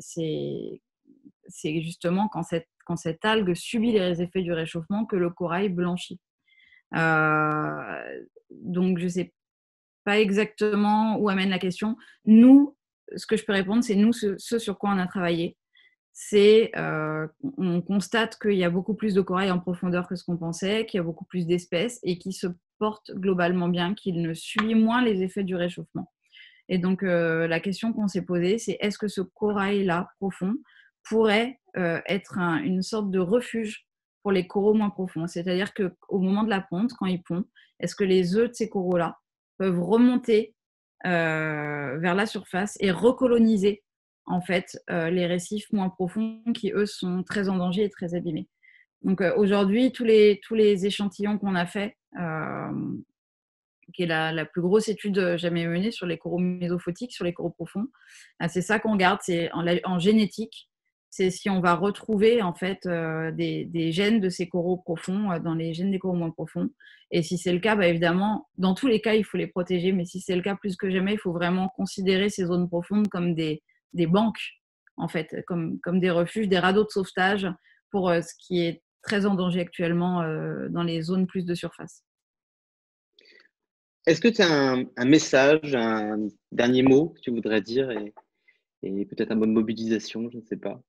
justement quand cette algue subit les effets du réchauffement que le corail blanchit. Donc, je ne sais pas exactement où amène la question. Nous, ce que je peux répondre, c'est nous, ce sur quoi on a travaillé. On constate qu'il y a beaucoup plus de corail en profondeur que ce qu'on pensait, qu'il y a beaucoup plus d'espèces et qui se portent globalement bien, qu'il ne subit moins les effets du réchauffement. Et donc, la question qu'on s'est posée, c'est est-ce que ce corail-là, profond, pourrait être une sorte de refuge pour les coraux moins profonds? C'est-à-dire qu'au moment de la ponte, quand ils pondent, est-ce que les œufs de ces coraux-là peuvent remonter vers la surface et recoloniser en fait les récifs moins profonds qui, eux, sont très en danger et très abîmés. Donc aujourd'hui, tous les échantillons qu'on a faits, qui est la plus grosse étude jamais menée sur les coraux mésophotiques, sur les coraux profonds, c'est ça qu'on regarde, c'est en génétique. C'est si on va retrouver en fait des gènes de ces coraux profonds dans les gènes des coraux moins profonds. Et si c'est le cas, évidemment, dans tous les cas, il faut les protéger. Mais si c'est le cas, plus que jamais, il faut vraiment considérer ces zones profondes comme des banques, en fait, comme des refuges, des radeaux de sauvetage pour ce qui est très en danger actuellement dans les zones plus de surface. Est-ce que tu as un message, un dernier mot que tu voudrais dire et peut-être un mot de mobilisation, je ne sais pas.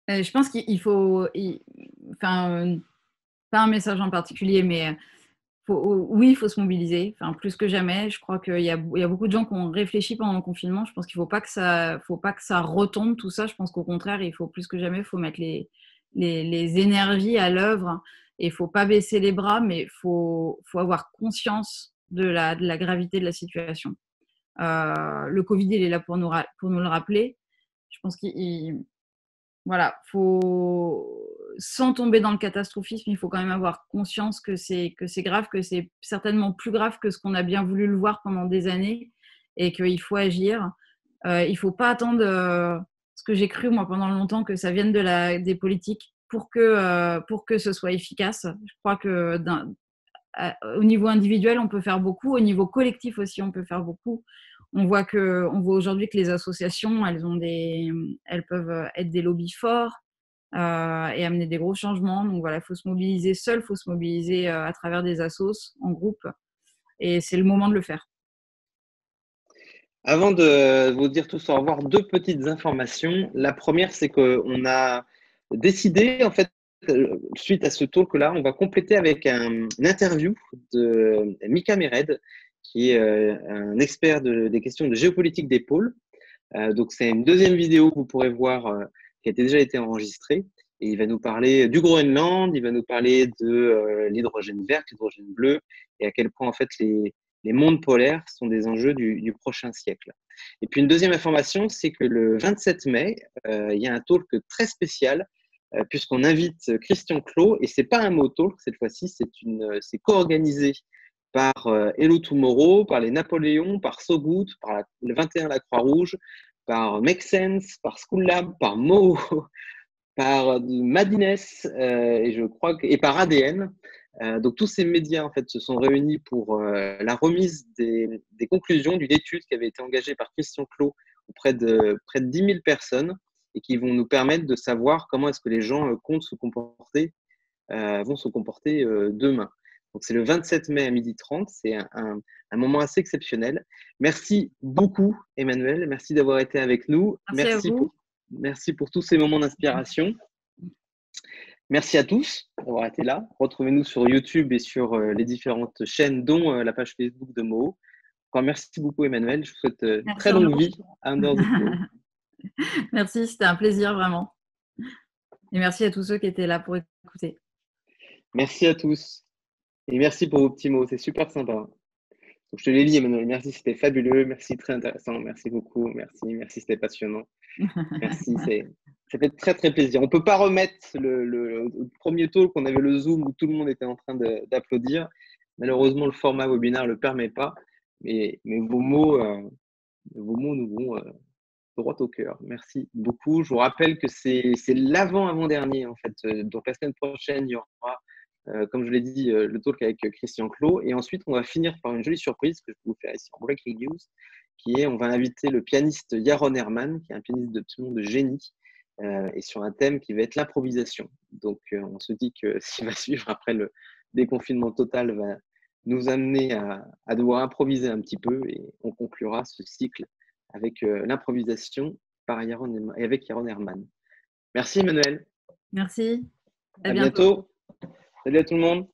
Je pense qu'il faut, enfin, pas un message en particulier, mais oui, il faut se mobiliser, plus que jamais. Je crois qu'il y a beaucoup de gens qui ont réfléchi pendant le confinement. Je pense qu'il ne faut pas que ça retombe tout ça. Je pense qu'au contraire, il faut plus que jamais, il faut mettre les énergies à l'œuvre et il ne faut pas baisser les bras, mais il faut avoir conscience de la gravité de la situation. Le Covid, il est là pour nous le rappeler. Je pense sans tomber dans le catastrophisme, il faut quand même avoir conscience que c'est grave, que c'est certainement plus grave que ce qu'on a bien voulu le voir pendant des années et qu'il faut agir. Il ne faut pas attendre ce que j'ai cru, moi, pendant longtemps, que ça vienne des politiques pour que ce soit efficace. Je crois que au niveau individuel, on peut faire beaucoup. Au niveau collectif aussi, on peut faire beaucoup. On voit aujourd'hui que les associations, elles peuvent être des lobbies forts. et amener des gros changements. Donc voilà, il faut se mobiliser seul, il faut se mobiliser à travers des assos, en groupe, et c'est le moment de le faire. Avant de vous dire tous au revoir, deux petites informations. La première, c'est qu'on a décidé, en fait, suite à ce talk-là, on va compléter avec une interview de Mika Mered, qui est un expert des questions de géopolitique des pôles. Donc, c'est une deuxième vidéo que vous pourrez voir qui a déjà été enregistrée. Et il va nous parler du Groenland, il va nous parler de l'hydrogène vert, l'hydrogène bleu, et à quel point, en fait, les mondes polaires sont des enjeux du prochain siècle. Et puis, une deuxième information, c'est que le 27 mai, il y a un talk très spécial, puisqu'on invite Christian Clot, et c'est pas un mot talk cette fois-ci, c'est co-organisé par Hello Tomorrow, par les Napoléons, par So Good, par le 21 La Croix-Rouge, par Make Sense, par School Lab, par Mo, par Madines et par ADN. Donc tous ces médias en fait se sont réunis pour la remise des conclusions d'une étude qui avait été engagée par Christian Clot auprès de près de 10 000 personnes et qui vont nous permettre de savoir comment est-ce que les gens comptent se comporter, vont se comporter demain. Donc c'est le 27 mai à 12h30, c'est un moment assez exceptionnel. Merci beaucoup Emmanuel, merci d'avoir été avec nous. Merci à vous. Merci pour tous ces moments d'inspiration. Merci à tous d'avoir été là. Retrouvez-nous sur YouTube et sur les différentes chaînes, dont la page Facebook de Mo. Encore merci beaucoup Emmanuel. Je vous souhaite une très longue vie à Under the Pole. Merci, c'était un plaisir vraiment. Et merci à tous ceux qui étaient là pour écouter. Merci à tous. Et merci pour vos petits mots, c'est super sympa. Donc, je te les lis Emmanuel. Merci, c'était fabuleux. Merci, très intéressant. Merci beaucoup. Merci, c'était passionnant. Merci, ça fait très très plaisir. On ne peut pas remettre le premier talk qu'on avait le Zoom où tout le monde était en train d'applaudir. Malheureusement, le format webinaire ne le permet pas. Mais vos mots nous vont droit au cœur. Merci beaucoup. Je vous rappelle que c'est l'avant-avant-dernier en fait. Donc la semaine prochaine, il y aura, comme je l'ai dit, le talk avec Christian Clot. Et ensuite, on va finir par une jolie surprise que je peux vous faire ici en Breaking News, qui est, on va inviter le pianiste Yaron Herman, qui est un pianiste de génie, et sur un thème qui va être l'improvisation. Donc on se dit que ce qui va suivre après le déconfinement total va nous amener à devoir improviser un petit peu, et on conclura ce cycle avec l'improvisation avec Yaron Herman. Merci Emmanuel. Merci. À bientôt. Salut à tout le monde.